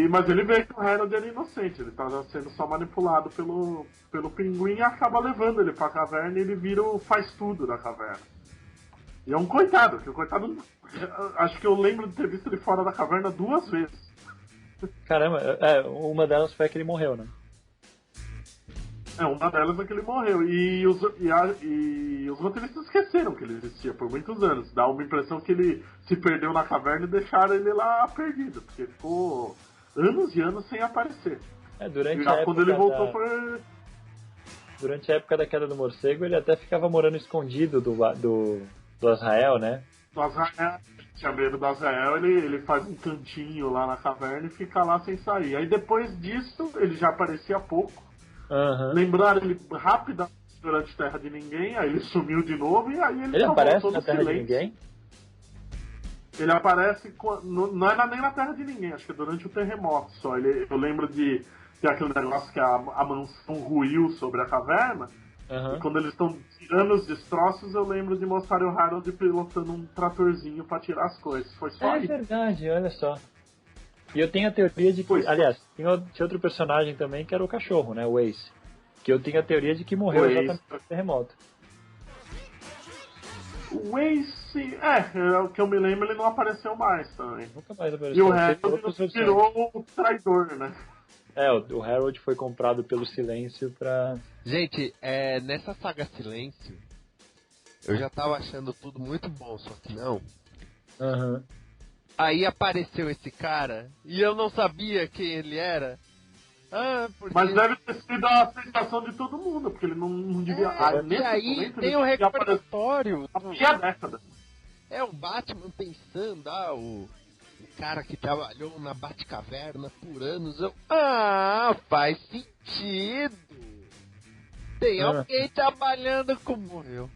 Mas ele vê que o Harold era inocente, ele estava sendo só manipulado pelo Pinguim e acaba levando ele pra caverna e ele vira o faz-tudo da caverna. E é um coitado, que o coitado... Acho que eu lembro de ter visto ele fora da caverna 2 vezes. Caramba, uma delas foi a que ele morreu, né? Uma delas é que ele morreu. E os roteiristas esqueceram que ele existia por muitos anos. Dá uma impressão que ele se perdeu na caverna e deixaram ele lá perdido. Porque ficou anos e anos sem aparecer. Quando ele voltou foi... Durante a época da queda do morcego, ele até ficava morando escondido do Azrael, né? Do Azrael. Tinha medo do Azrael, ele faz um cantinho lá na caverna e fica lá sem sair. Aí depois disso, ele já aparecia pouco. Lembraram ele rapidamente durante Terra de Ninguém, aí ele sumiu de novo e aí ele aparece na Terra de Ninguém? Ele aparece, não é nem na Terra de Ninguém, acho que é durante o terremoto só. Eu lembro de aquele negócio que a mansão ruiu sobre a caverna, e quando eles estão tirando os destroços, eu lembro de mostrar o Harold pilotando um tratorzinho pra tirar as coisas. Foi só aí. Verdade, olha só. E eu tenho a teoria de que... Aliás, tinha outro personagem também que era o cachorro, né? O Ace. Que eu tenho a teoria de que morreu exatamente no terremoto. O Ace... o que eu me lembro, ele não apareceu mais também. Nunca mais apareceu. E o Harold virou o traidor, né? O Harold foi comprado pelo Silêncio pra... Gente, nessa saga Silêncio, eu já tava achando tudo muito bom, só que não. Aí apareceu esse cara, e eu não sabia quem ele era. Porque... Mas deve ter sido a sensação de todo mundo, porque ele não devia... e aí tem o repertório. A década. O Batman pensando, o cara que trabalhou na Batcaverna por anos. Faz sentido. Tem alguém trabalhando com morreu.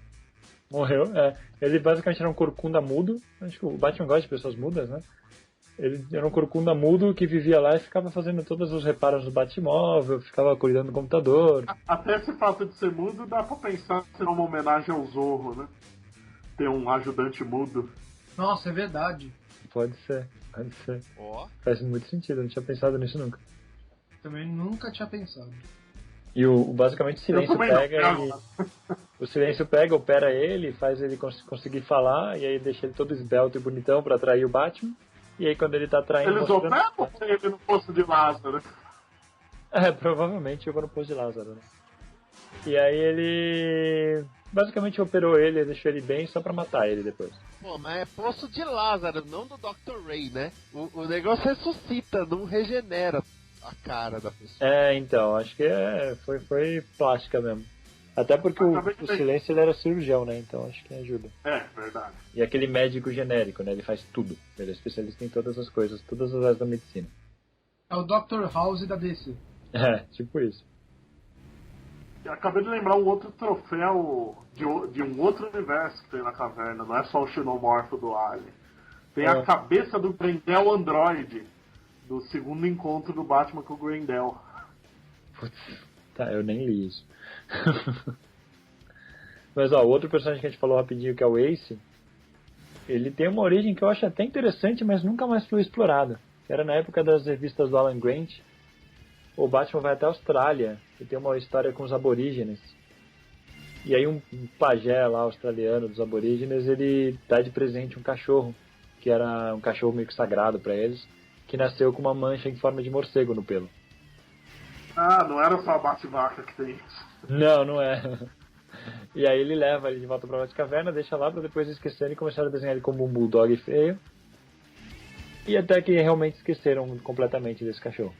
Ele basicamente era um corcunda mudo. Acho que o Batman gosta de pessoas mudas, né? Ele era um corcunda mudo que vivia lá e ficava fazendo todos os reparos no Batmóvel, ficava cuidando do computador. Até esse fato de ser mudo dá pra pensar que será uma homenagem ao Zorro, né? Ter um ajudante mudo. Nossa, é verdade. Pode ser. Faz muito sentido, eu não tinha pensado nisso nunca. Também nunca tinha pensado. E basicamente o silêncio o silêncio pega, opera ele, faz ele conseguir falar, e aí deixa ele todo esbelto e bonitão pra atrair o Batman. E aí quando ele tá atraindo... Eles operam ele no poço de Lázaro? Provavelmente jogou no poço de Lázaro, né? E aí ele... basicamente operou ele, deixou ele bem só pra matar ele depois. Pô, mas é poço de Lázaro, não do Dr. Ray, né? O negócio ressuscita, não regenera a cara da pessoa. Então, acho que foi plástica mesmo. Até porque o silêncio ele era cirurgião, né? Então acho que ajuda. Verdade. E aquele médico genérico, né? Ele faz tudo. Ele é especialista em todas as coisas, todas as áreas da medicina. É o Dr. House da DC. Tipo isso. Eu acabei de lembrar um outro troféu de um outro universo que tem na caverna. Não é só o xenomorfo do Alien. Tem a cabeça do Grendel Android, do segundo encontro do Batman com o Grendel. Putz, tá, eu nem li isso. Mas o outro personagem que a gente falou rapidinho, que é o Ace, ele tem uma origem que eu acho até interessante, mas nunca mais foi explorada. Era na época das revistas do Alan Grant. O Batman vai até a Austrália e tem uma história com os aborígenes. E aí um pajé lá australiano dos aborígenes, ele dá de presente um cachorro, que era um cachorro meio que sagrado para eles, que nasceu com uma mancha em forma de morcego no pelo. Não era só a Bate-Vaca que tem isso. Não é. E aí ele leva ele de volta pra Batcaverna, deixa lá pra depois esquecerem e começaram a desenhar ele como um bulldog feio. E até que realmente esqueceram completamente desse cachorro.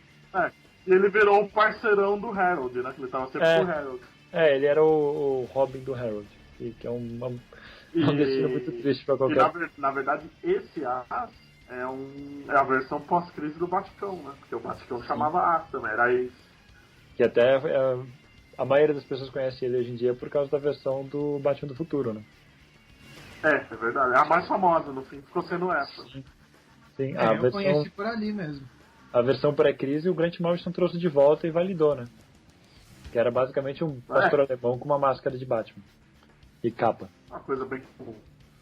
E ele virou o parceirão do Harold, né? Que ele tava sempre com o Harold. Ele era o Robin do Harold. Que é um destino muito triste pra qualquer... Na verdade, esse As é a versão pós-crise do Baticão, né? Porque o Baticão chamava As também, era esse. Que até a maioria das pessoas conhece ele hoje em dia por causa da versão do Batman do Futuro, né? É verdade. É a mais famosa, no fim ficou sendo essa. Sim, eu conheci por ali mesmo. A versão pré-crise o Grant Morrison trouxe de volta e validou, né? Que era basicamente um pastor alemão com uma máscara de Batman. E capa. Uma coisa bem comum.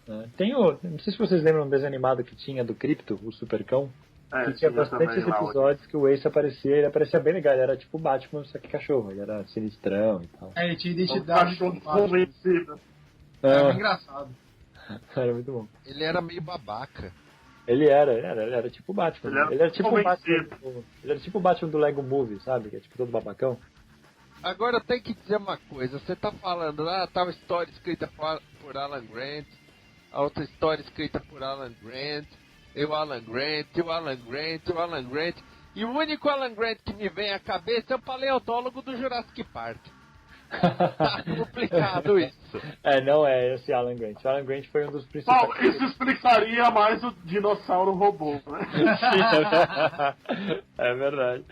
Não sei se vocês lembram um desenho animado que tinha do Crypto, o Supercão. Que tinha bastantes episódios que o Ace aparecia, ele aparecia bem legal, ele era tipo Batman, só que cachorro, ele era sinistrão e tal. Ele tinha identidade. Convencido. Era engraçado. Era muito bom. Ele era meio babaca. Ele era tipo Batman. Ele era tipo o Batman do Lego Movie, sabe? Que é tipo todo babacão. Agora tem que dizer uma coisa, você tá falando, tal história escrita por Alan Grant, a outra história escrita por Alan Grant, o Alan Grant, o Alan Grant, o Alan Grant, e o único Alan Grant que me vem à cabeça é o paleontólogo do Jurassic Park. Tá complicado isso. Não é esse Alan Grant. O Alan Grant foi um dos principais... Bom, isso explicaria mais o dinossauro robô, né? É verdade.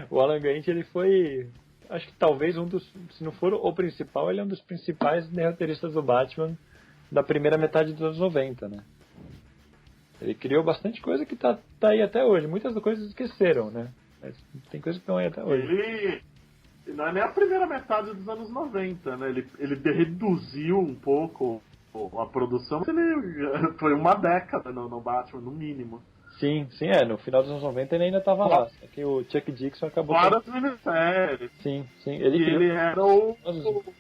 O Alan Grant, ele foi... Acho que talvez se não for o principal, ele é um dos principais roteiristas do Batman da primeira metade dos anos 90, né? Ele criou bastante coisa que tá aí até hoje. Muitas coisas esqueceram, né? Mas tem coisas que estão aí até hoje. Ele não é nem a primeira metade dos anos 90, né? Ele reduziu um pouco a produção, mas ele foi uma década no Batman, no mínimo. Sim, no final dos anos 90 ele ainda estava lá. Só que o Chuck Dixon acabou... Várias minisséries. Sim. Ele era o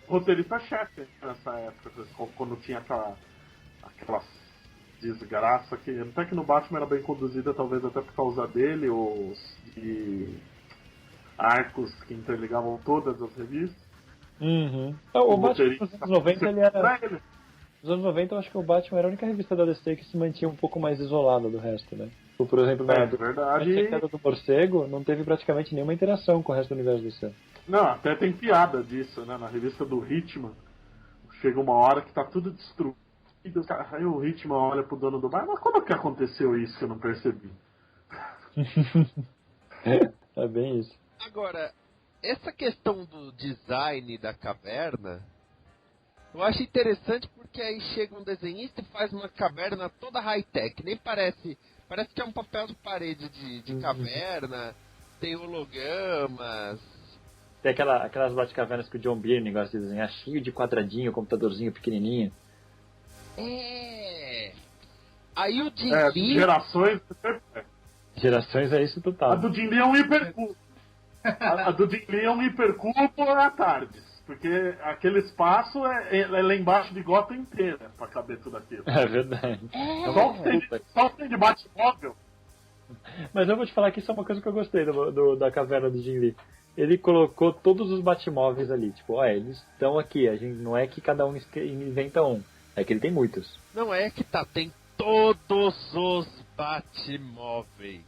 roteirista-chefe nessa época, quando tinha aquela desgraça que até que no Batman era bem conduzida, talvez até por causa dele, os arcos que interligavam todas as revistas. O Batman nos anos 90 ele era... Nos anos 90 eu acho que o Batman era a única revista da DC que se mantinha um pouco mais isolada do resto, né? Por exemplo, na queda do morcego não teve praticamente nenhuma interação com o resto do universo DC. Não, até tem piada disso, né? Na revista do Hitman, chega uma hora que tá tudo destruído. Aí o Hitman olha pro dono do bar, mas como que aconteceu isso que eu não percebi? É bem isso. Agora, essa questão do design da caverna, eu acho interessante porque aí chega um desenhista e faz uma caverna toda high-tech. Nem parece que é um papel de parede de caverna, tem hologramas. Tem aquelas Batcavernas que o John Byrne gosta de desenhar, cheio de quadradinho, computadorzinho pequenininho. Aí o Jim Lee... Gerações... Gerações é isso total. A do Jim Lee é um hipercubo. A do Jim Lee é um hipercubo à tarde. Porque aquele espaço é lá embaixo de Gotham inteira pra caber tudo aquilo. É verdade. Só o que tem de Batmóvel. Mas eu vou te falar que isso é uma coisa que eu gostei da caverna do Jim Lee. Ele colocou todos os Batmóveis ali. Tipo, ó, eles estão aqui. A gente, não é que cada um inventa um. É que ele tem muitos. Não é que tem todos os Batmóveis.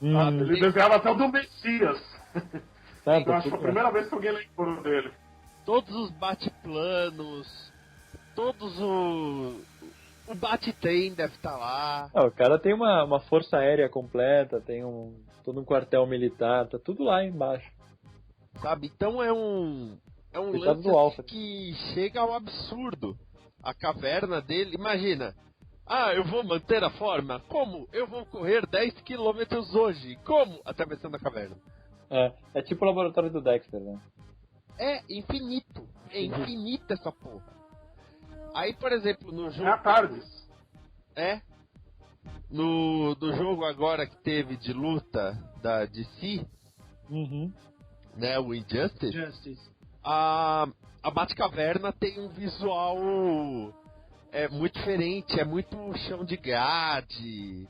Ele desenhava até o do Messias. Certo, Eu acho que foi a primeira vez que alguém lembrou dele. Todos os bate-planos, todos o bate-trem deve estar lá. O cara tem uma força aérea completa, tem todo um quartel militar, tá tudo lá embaixo. Sabe, então é um Coitado do lance Alfred. que chega ao absurdo. A caverna dele, imagina. Eu vou manter a forma? Como? Eu vou correr 10 km hoje. Como? Atravessando a caverna. É tipo o laboratório do Dexter, né? É infinito. É infinita essa porra. Aí, por exemplo, no jogo... É a Tardes. No jogo agora que teve de luta da DC, né, o Injustice, a Batcaverna tem um visual muito diferente, é muito chão de grade.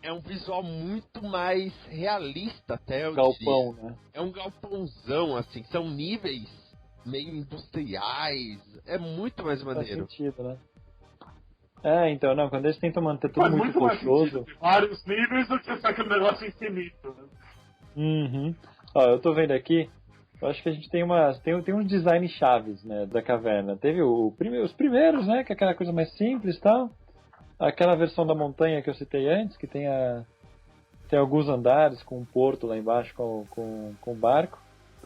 É um visual muito mais realista até, eu Galpão, diria. né? É um galpãozão, assim, são níveis meio industriais, é muito mais maneiro. Faz sentido, né? Então, não, quando eles tentam manter tudo Faz muito mais rochoso... sentido, tem vários níveis do que só aquele negócio infinito. Né? Ó, eu tô vendo aqui, eu acho que a gente tem uns design chaves, né, da caverna. Teve os primeiros, né, que é aquela coisa mais simples e tal. Aquela versão da montanha que eu citei antes, que tem alguns andares com um porto lá embaixo com o barco.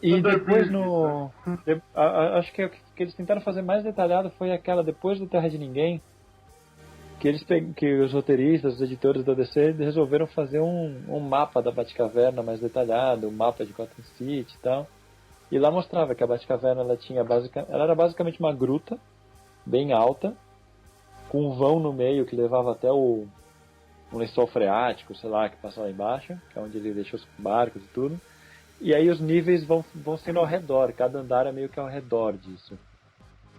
E depois acho que o que eles tentaram fazer mais detalhado foi aquela depois do Terra de Ninguém, que os roteiristas, os editores da DC resolveram fazer um mapa da Batcaverna mais detalhado, um mapa de Gotham City e tal. E lá mostrava que a Batcaverna ela era basicamente uma gruta bem alta, com um vão no meio que levava até um lençol freático, sei lá, que passa lá embaixo, que é onde ele deixou os barcos e tudo. E aí os níveis vão sendo ao redor, cada andar é meio que ao redor disso.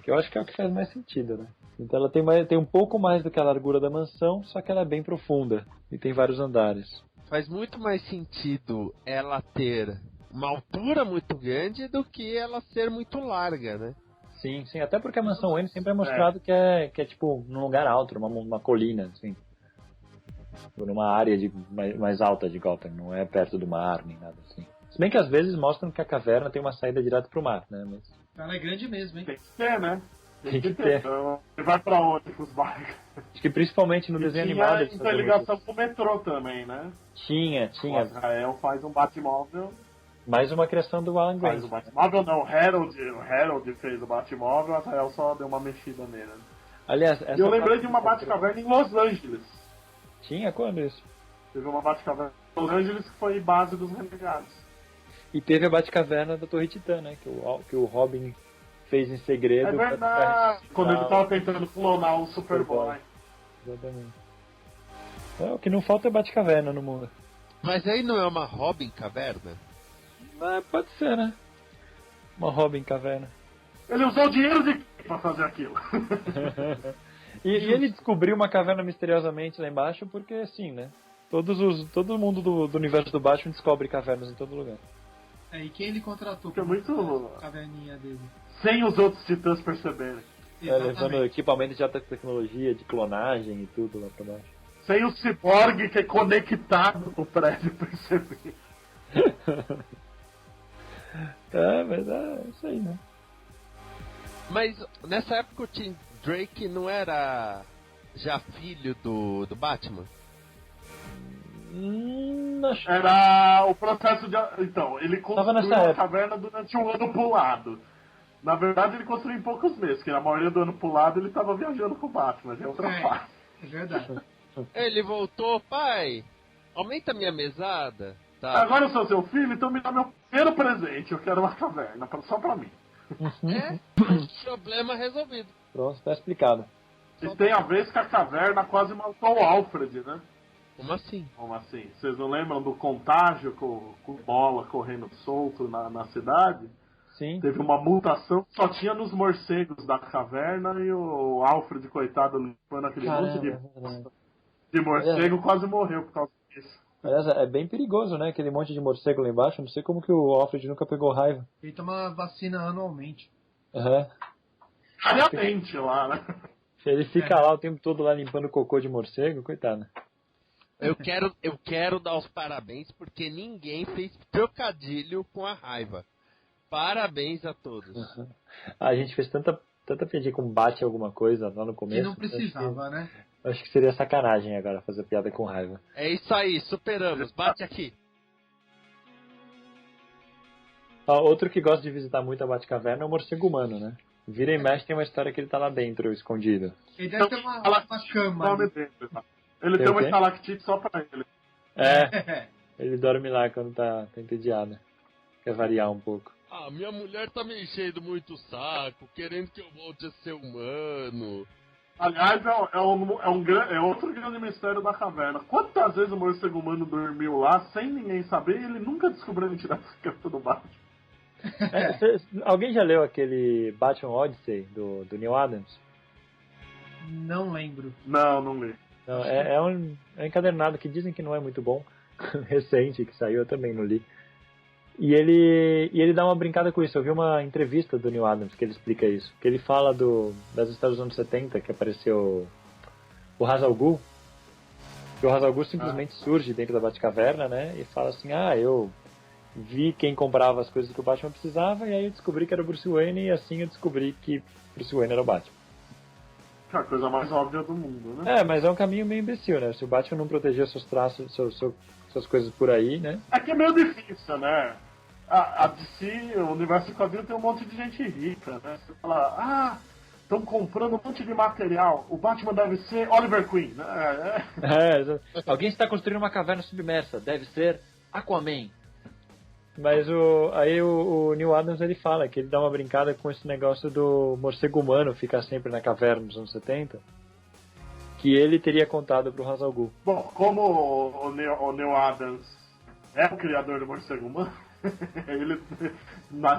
Que eu acho que é o que faz mais sentido, né? Então ela tem um pouco mais do que a largura da mansão, só que ela é bem profunda e tem vários andares. Faz muito mais sentido ela ter uma altura muito grande do que ela ser muito larga, né? Sim, até porque a mansão Wayne sempre é mostrado que é tipo num lugar alto, numa colina, assim. Numa área mais alta de Gotham, não é perto do mar, nem nada assim. Se bem que às vezes mostram que a caverna tem uma saída direto pro mar, né? Mas... Ela é grande mesmo, hein? Tem que ter, né? Tem que ter. Então, você vai pra onde com os barcos? Acho que principalmente no desenho animado... Tinha interligação com o metrô também, né? Tinha. O Azrael faz um Batmóvel. Mais uma criação do Alan Grant. Faz o Batmóvel não, o Harold fez o Batmóvel, o Azrael só deu uma mexida nele. Aliás, eu lembrei de uma Batcaverna em Los Angeles. Tinha? Quando isso? Teve uma Batcaverna em Los Angeles que foi base dos Renegados. E teve a Batcaverna da Torre Titã, né? Que o Robin fez em segredo. É verdade! Quando ele tava tentando clonar o Superboy. Exatamente. O que não falta é Batcaverna no mundo. Mas aí não é uma Robin caverna? Pode ser, né? Uma Robin caverna. Ele usou dinheiro de pra fazer aquilo. e ele descobriu uma caverna misteriosamente lá embaixo porque, sim, né? Todo mundo do universo do Batman descobre cavernas em todo lugar. E quem ele contratou pra muito a caverninha dele? Sem os outros titãs perceberem. Levando equipamento de alta tecnologia, de clonagem e tudo lá pra baixo. Sem o ciborgue que é conectado com o prédio perceber. Mas é isso aí, né? Mas nessa época o Tim Drake não era já filho do Batman? Acho... Era o processo de... Então, ele construiu a caverna durante um ano pulado. Na verdade, ele construiu em poucos meses, porque na maioria do ano pulado ele estava viajando com o Batman, é outra parte. É verdade. Ele voltou, pai, aumenta minha mesada. Tá. Agora eu sou seu filho, então me dá meu primeiro presente, eu quero uma caverna, só pra mim. Problema resolvido. Pronto, tá explicado. E tem a vez que a caverna quase matou o Alfred, né? Como assim? Como assim? Vocês não lembram do contágio com bola correndo solto na cidade? Sim. Teve uma mutação que só tinha nos morcegos da caverna e o Alfred, coitado, limpando aquele monte de morcego, quase morreu por causa disso. Aliás, é bem perigoso, né? Aquele monte de morcego lá embaixo. Não sei como que o Alfred nunca pegou raiva. Ele toma vacina anualmente. Uhum. Diariamente lá, né? Ele fica lá o tempo todo lá limpando cocô de morcego, coitado. Eu quero dar os parabéns porque ninguém fez trocadilho com a raiva. Parabéns a todos. Uhum. A gente fez tanta piadinha com bate alguma coisa lá no começo. Que não precisava, né? Acho que seria sacanagem agora fazer piada com raiva. É isso aí, superamos. Bate aqui. Outro que gosta de visitar muito a Batcaverna é o morcego humano, né? Vira e mexe tem uma história que ele tá lá dentro, escondido. Ele deve ter uma cama. Ele tem uma estalactite só pra ele. É, ele dorme lá quando tá entediado. Quer variar um pouco. Ah, minha mulher tá me enchendo muito o saco, querendo que eu volte a ser humano. Aliás, é outro grande mistério da caverna. Quantas vezes o morcego humano dormiu lá sem ninguém saber e ele nunca descobriu a entidade secreta do Batman? Alguém já leu aquele Batman Odyssey do Neil Adams? Não lembro. Não li. Não, é um encadernado que dizem que não é muito bom. Recente, que saiu, eu também não li. E ele dá uma brincada com isso. Eu vi uma entrevista do Neil Adams que ele explica isso. Que ele fala das histórias dos anos 70, que apareceu o Ra's al Ghul. Que o Ra's al Ghul simplesmente surge dentro da Batcaverna, né? E fala assim, eu vi quem comprava as coisas que o Batman precisava, e aí eu descobri que era o Bruce Wayne, e assim eu descobri que Bruce Wayne era o Batman. É a coisa mais óbvia do mundo, né? Mas é um caminho meio imbecil, né? Se o Batman não proteger seus traços, suas coisas por aí, né? É que é meio difícil, né? A DC, o universo de quadrinhos tem um monte de gente rica, né? Você fala, estão comprando um monte de material, o Batman deve ser Oliver Queen, né? Alguém está construindo uma caverna submersa, deve ser Aquaman. Mas aí o Neil Adams ele fala que ele dá uma brincada com esse negócio do morcego humano ficar sempre na caverna nos anos 70, que ele teria contado pro Ra's al Ghul. Bom, como o Neil Adams é o criador do morcego humano,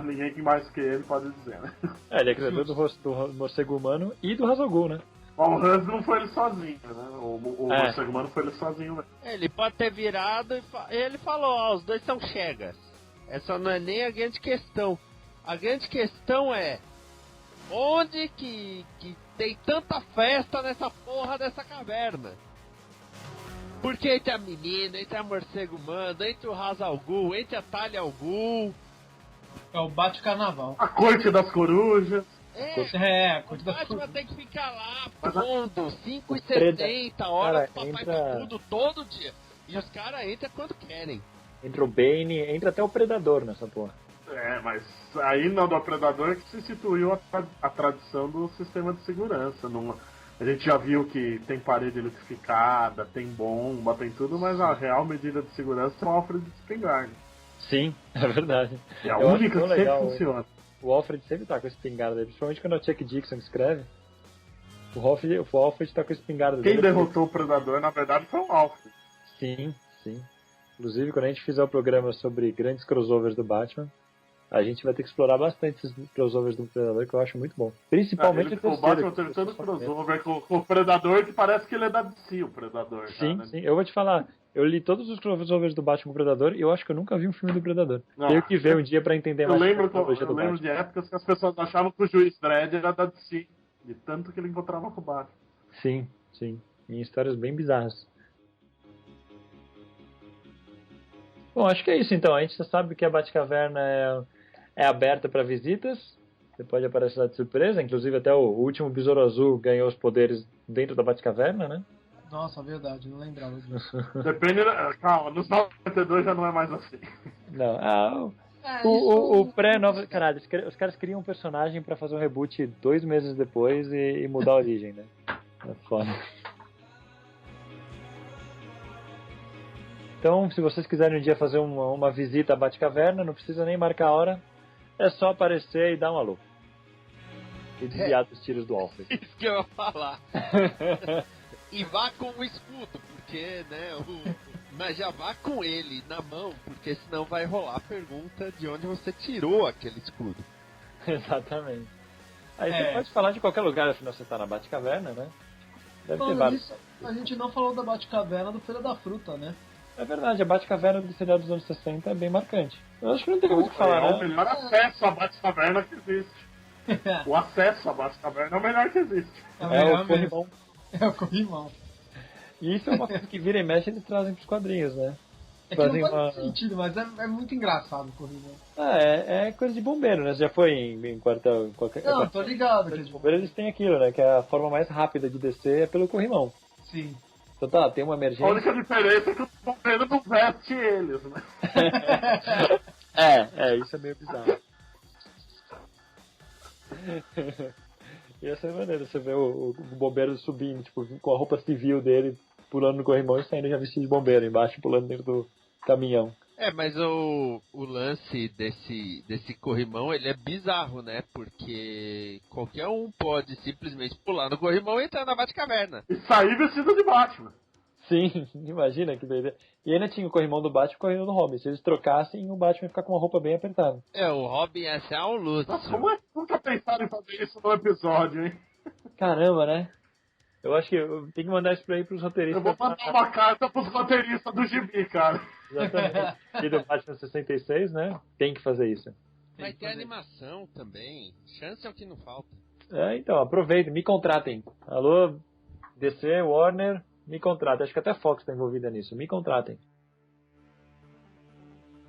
ninguém mais que ele pode dizer, né? Ele é criador do morcego humano e do Ra's al Ghul, né? O Hans não foi ele sozinho, né? O morcego humano foi ele sozinho, né? Ele pode ter virado e ele falou, os dois são chegas. Essa não é nem a grande questão. A grande questão é onde que tem tanta festa nessa porra dessa caverna? Porque entre a menina, entre a morcego humano, entre o Ra's al Ghul, entre a Talia al Ghul. É o Bate-Carnaval. A Corte das Corujas. A Corte das Batman Corujas. tem que ficar lá, pondo 5h70 horas pra papai tudo todo dia. E os caras entram quando querem. Entra o Bane, entra até o Predador nessa porra. Mas aí não do Predador que se instituiu a tradição do sistema de segurança. A gente já viu que tem parede eletrificada, tem bomba, tem tudo, mas a real medida de segurança é o Alfred Spingarn. Sim, é verdade. É a única que sempre funciona. O Alfred sempre tá com a espingarda dele, principalmente quando é o Chuck Dixon que escreve. O Alfred tá com a espingarda dele. Quem derrotou o Predador, na verdade, foi o Alfred. Sim. Inclusive, quando a gente fizer o programa sobre grandes crossovers do Batman, a gente vai ter que explorar bastante esses crossovers do Predador, que eu acho muito bom. Principalmente o Batman teve tanto crossover com o Predador que parece que ele é da DC, o Predador. Sim, né? sim. Eu vou te falar, eu li todos os crossovers do Batman com o Predador e eu acho que eu nunca vi um filme do Predador. Tenho que ver um dia pra entender mais. Eu lembro de épocas que as pessoas achavam que o Juiz Dredd era da DC, de tanto que ele encontrava com o Batman. Sim. Em histórias bem bizarras. Bom, acho que é isso então. A gente já sabe que a Batcaverna é aberta para visitas. Você pode aparecer lá de surpresa. Inclusive até o último Besouro Azul ganhou os poderes dentro da Batcaverna, né? Nossa, verdade, não lembrava disso. Depende... Calma, nos 92 já não é mais assim. Não, o pré-nova... Caralho, os caras criam um personagem para fazer um reboot 2 meses depois e mudar a origem, né? É foda. Então, se vocês quiserem um dia fazer uma visita à Batcaverna, não precisa nem marcar a hora, é só aparecer e dar um alô. E desviar dos tiros do Alfred. Isso que eu ia falar. E vá com o escudo, porque, né, mas já vá com ele na mão, porque senão vai rolar a pergunta de onde você tirou aquele escudo. Exatamente. Aí você pode falar de qualquer lugar, afinal você tá na Batcaverna, né? Deve ter vários. Isso, a gente não falou da Batcaverna do Feira da Fruta, né? É verdade, a Batcaverna do seriado dos anos 60 é bem marcante. Eu acho que não tem muito o que falar, né? É o melhor acesso à Batcaverna que existe. O acesso à Batcaverna é o melhor que existe. É o corrimão. É o corrimão. E isso é uma coisa que vira e mexe eles trazem pros quadrinhos, né? É que não faz sentido, mas é muito engraçado o corrimão. É coisa de bombeiro, né? Você já foi em quartel... qualquer. Não, tô ligado. Os bombeiros eles têm aquilo, né? Que é a forma mais rápida de descer é pelo corrimão. Sim. Então tá, tem uma emergência... A única diferença é que o bombeiro não veste eles, né? Isso é meio bizarro. Ia ser maneiro você ver o bombeiro subindo, tipo, com a roupa civil dele, pulando no corrimão e saindo já vestido de bombeiro embaixo, pulando dentro do caminhão. Mas o lance desse corrimão, ele é bizarro, né? Porque qualquer um pode simplesmente pular no corrimão e entrar na Batcaverna. E sair vestido de Batman. Sim, imagina que doideira. E ainda tinha o corrimão do Batman e o corrimão do Robin. Se eles trocassem, o Batman ia ficar com uma roupa bem apertada. O Robin ia ser um luxo. Nossa, como é que nunca pensaram em fazer isso no episódio, hein? Caramba, né? Eu acho que eu tenho que mandar isso pra aí pros roteiristas. Eu vou mandar uma carta pros roteiristas do Gibi, cara. Exatamente. E do Batman 66, né? Tem que fazer isso. Vai ter animação também. Chance é o que não falta. Então, aproveitem, me contratem. Alô, DC, Warner, me contratem. Acho que até a Fox tá envolvida nisso. Me contratem.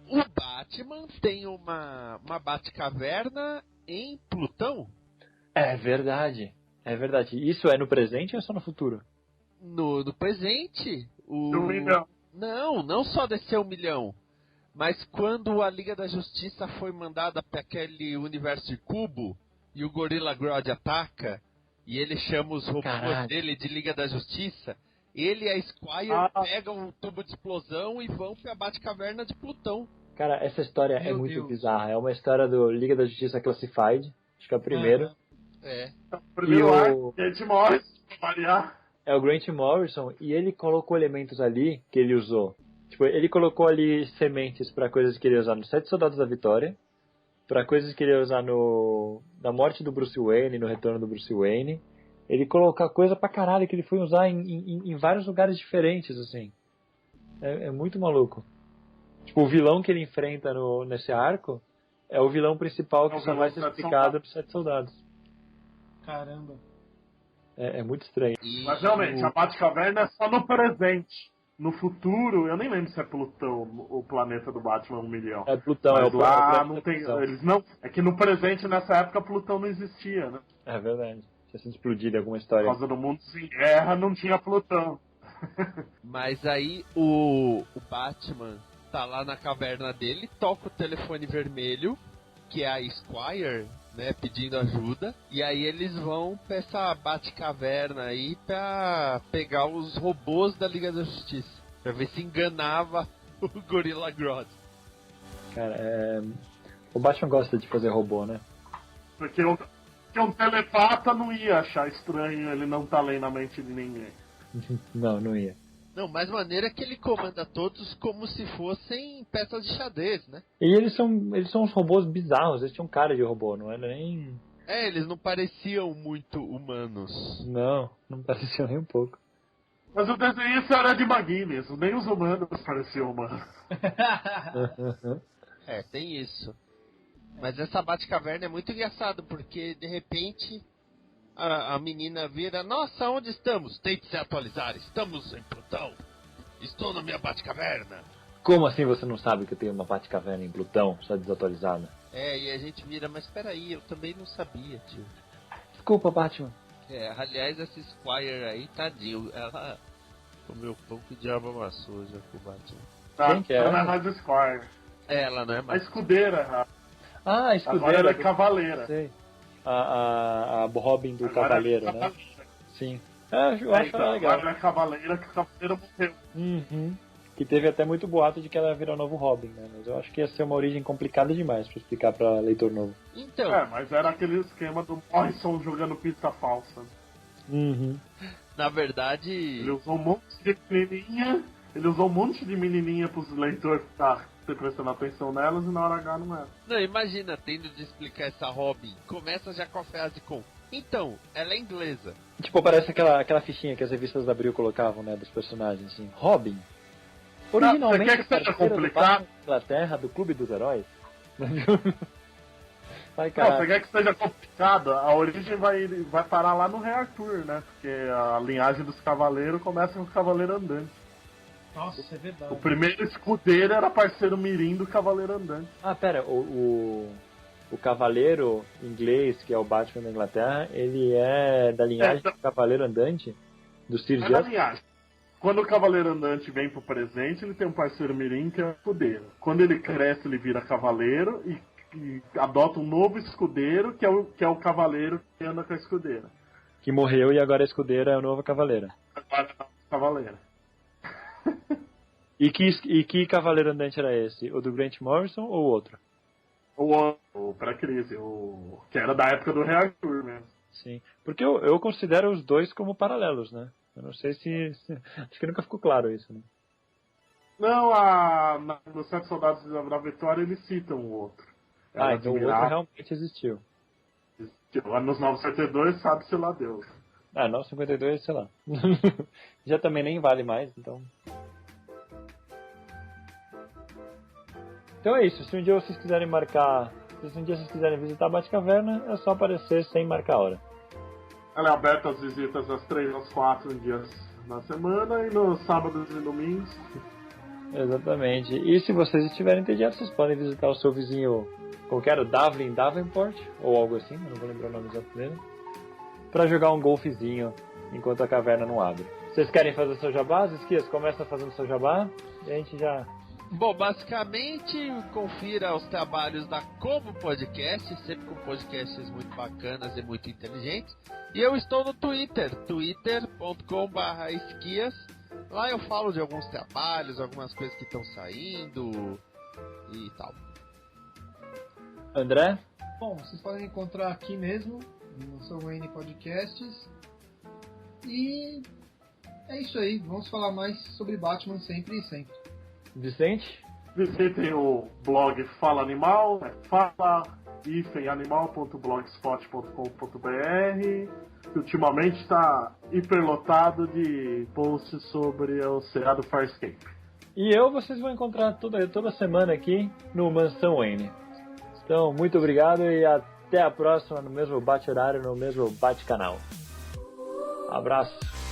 O Batman tem uma Batcaverna em Plutão? É verdade. É verdade. Isso é no presente ou é só no futuro? No presente. Do milhão. Não só desceu 1 milhão. Mas quando a Liga da Justiça foi mandada para aquele universo de cubo e o Gorilla Grodd ataca e ele chama os robôs dele de Liga da Justiça, ele e a Squire pegam um tubo de explosão e vão para a Batcaverna de Plutão. Cara, essa história é muito bizarra. É uma história do Liga da Justiça Classified. Acho que é o primeiro. O primeiro arco, Grant Morrison, pra variar. É o Grant Morrison, e ele colocou elementos ali que ele usou. Tipo, ele colocou ali sementes pra coisas que ele ia usar no Sete Soldados da Vitória, pra coisas que ele ia usar na morte do Bruce Wayne, no retorno do Bruce Wayne. Ele colocou coisa pra caralho que ele foi usar em vários lugares diferentes, assim. É muito maluco. Tipo, o vilão que ele enfrenta nesse arco é o vilão principal que só vai ser explicado nos Sete Soldados. Caramba. É muito estranho. Mas realmente, a Batcaverna é só no presente. No futuro, eu nem lembro se é Plutão, o planeta do Batman 1 milhão. É Plutão, mas é o lá planeta não da tem. Plutão. Eles não. É que no presente, nessa época, Plutão não existia, né? É verdade. Tinha sido explodido alguma história. Por causa do mundo sem guerra, não tinha Plutão. Mas aí o Batman tá lá na caverna dele, toca o telefone vermelho, que é a Squire, né, pedindo ajuda, e aí eles vão pra essa Batcaverna aí pra pegar os robôs da Liga da Justiça, pra ver se enganava o Gorilla Grodd. Cara, o Batman gosta de fazer robô, né? Porque um telepata não ia achar estranho ele não tá lendo a mente de ninguém. Não ia. Não, mais maneira que ele comanda todos como se fossem peças de xadrez, né? E eles são uns robôs bizarros, eles tinham cara de robô, não era nem... Eles não pareciam muito humanos. Não pareciam nem um pouco. Mas o desenhista era de McGuinness, nem os humanos pareciam humanos. Tem isso. Mas essa Batcaverna é muito engraçado, porque de repente a menina vira: nossa, onde estamos? Tente se atualizar, estamos em Plutão. Estou na minha Batcaverna. Como assim você não sabe que eu tenho uma Batcaverna em Plutão, só desatualizada? E a gente vira: mas peraí, eu também não sabia, tio. Desculpa, Batman. Aliás, essa Squire aí, tadinho, ela comeu pão que o diabo amassou já com o Batman. Tá, Quem que é? ela não é mais Squire. Ela não é A mais. escudeira. A escudeira. Agora ela é cavaleira. Sei. A Robin do Agora Cavaleiro, é né? cavaleira. Sim. Eu acho ela legal. Agora é cavaleira, que o cavaleiro morreu. Uhum. Que teve até muito boato de que ela ia virar o novo Robin, né? Mas eu acho que ia ser uma origem complicada demais pra explicar pra leitor novo. Então. Mas era aquele esquema do Morrison jogando pizza falsa. Uhum. Na verdade... Ele usou um monte de menininha pros leitores ficar prestando atenção nelas e na hora H não era. Não, imagina, tendo de explicar essa Robin. Começa já com a frase com... Então, ela é inglesa. Tipo, parece aquela fichinha que as revistas da Abril colocavam, né, dos personagens, assim. Robin. Originalmente, você quer que seja complicado? Inglaterra, do Clube dos Heróis. Vai, não, você quer que seja complicado? A origem vai parar lá no Rei Arthur, né? Porque a linhagem dos cavaleiros começa com o Cavaleiro Andante. Nossa, é verdade. O primeiro escudeiro era parceiro mirim do Cavaleiro Andante. Ah, pera, o cavaleiro inglês, que é o Batman da Inglaterra, ele é da linhagem do Cavaleiro Andante? Do Sir É da linhagem. Quando o Cavaleiro Andante vem pro presente, ele tem um parceiro mirim que é o escudeiro. Quando ele cresce, ele vira cavaleiro e adota um novo escudeiro, que é o cavaleiro que anda com a escudeira. Que morreu e agora a escudeira é a nova cavaleira. Agora é a cavaleira. E que cavaleiro andante era esse? O do Grant Morrison ou o outro? O pré-crise, que era da época do Rei Arthur mesmo. Sim, porque eu considero os dois como paralelos, né? Eu não sei se acho que nunca ficou claro isso, né? Não, nos Sete Soldados da Vitória eles citam o outro. Então o outro realmente existiu. Nos 952 sabe-se lá Deus. 952, sei lá. Já também nem vale mais, então... Então é isso, se um dia vocês quiserem visitar a Batcaverna, é só aparecer sem marcar a hora. Ela é aberta às visitas das 3 às 4 dias na semana e nos sábados e domingos. Exatamente. E se vocês estiverem entediados, vocês podem visitar o seu vizinho, qualquer Davlin Davenport, ou algo assim, eu não vou lembrar o nome exato dele, para jogar um golfezinho enquanto a caverna não abre. Vocês querem fazer seu jabá? Esquias, começa fazendo seu jabá e a gente já... Bom, basicamente, confira os trabalhos da Como Podcast, sempre com podcasts muito bacanas e muito inteligentes. E eu estou no Twitter, twitter.com/esquias. Lá eu falo de alguns trabalhos, algumas coisas que estão saindo e tal. André? Bom, vocês podem me encontrar aqui mesmo, no São Wayne Podcasts. E é isso aí, vamos falar mais sobre Batman sempre e sempre. Vicente? Visitem o blog Fala Animal, fala-animal.blogspot.com.br, que ultimamente está hiperlotado de posts sobre o seriado Farscape. E vocês vão encontrar toda semana aqui no Mansão Wayne. Então, muito obrigado e até a próxima no mesmo bate-horário, no mesmo bate-canal. Abraço.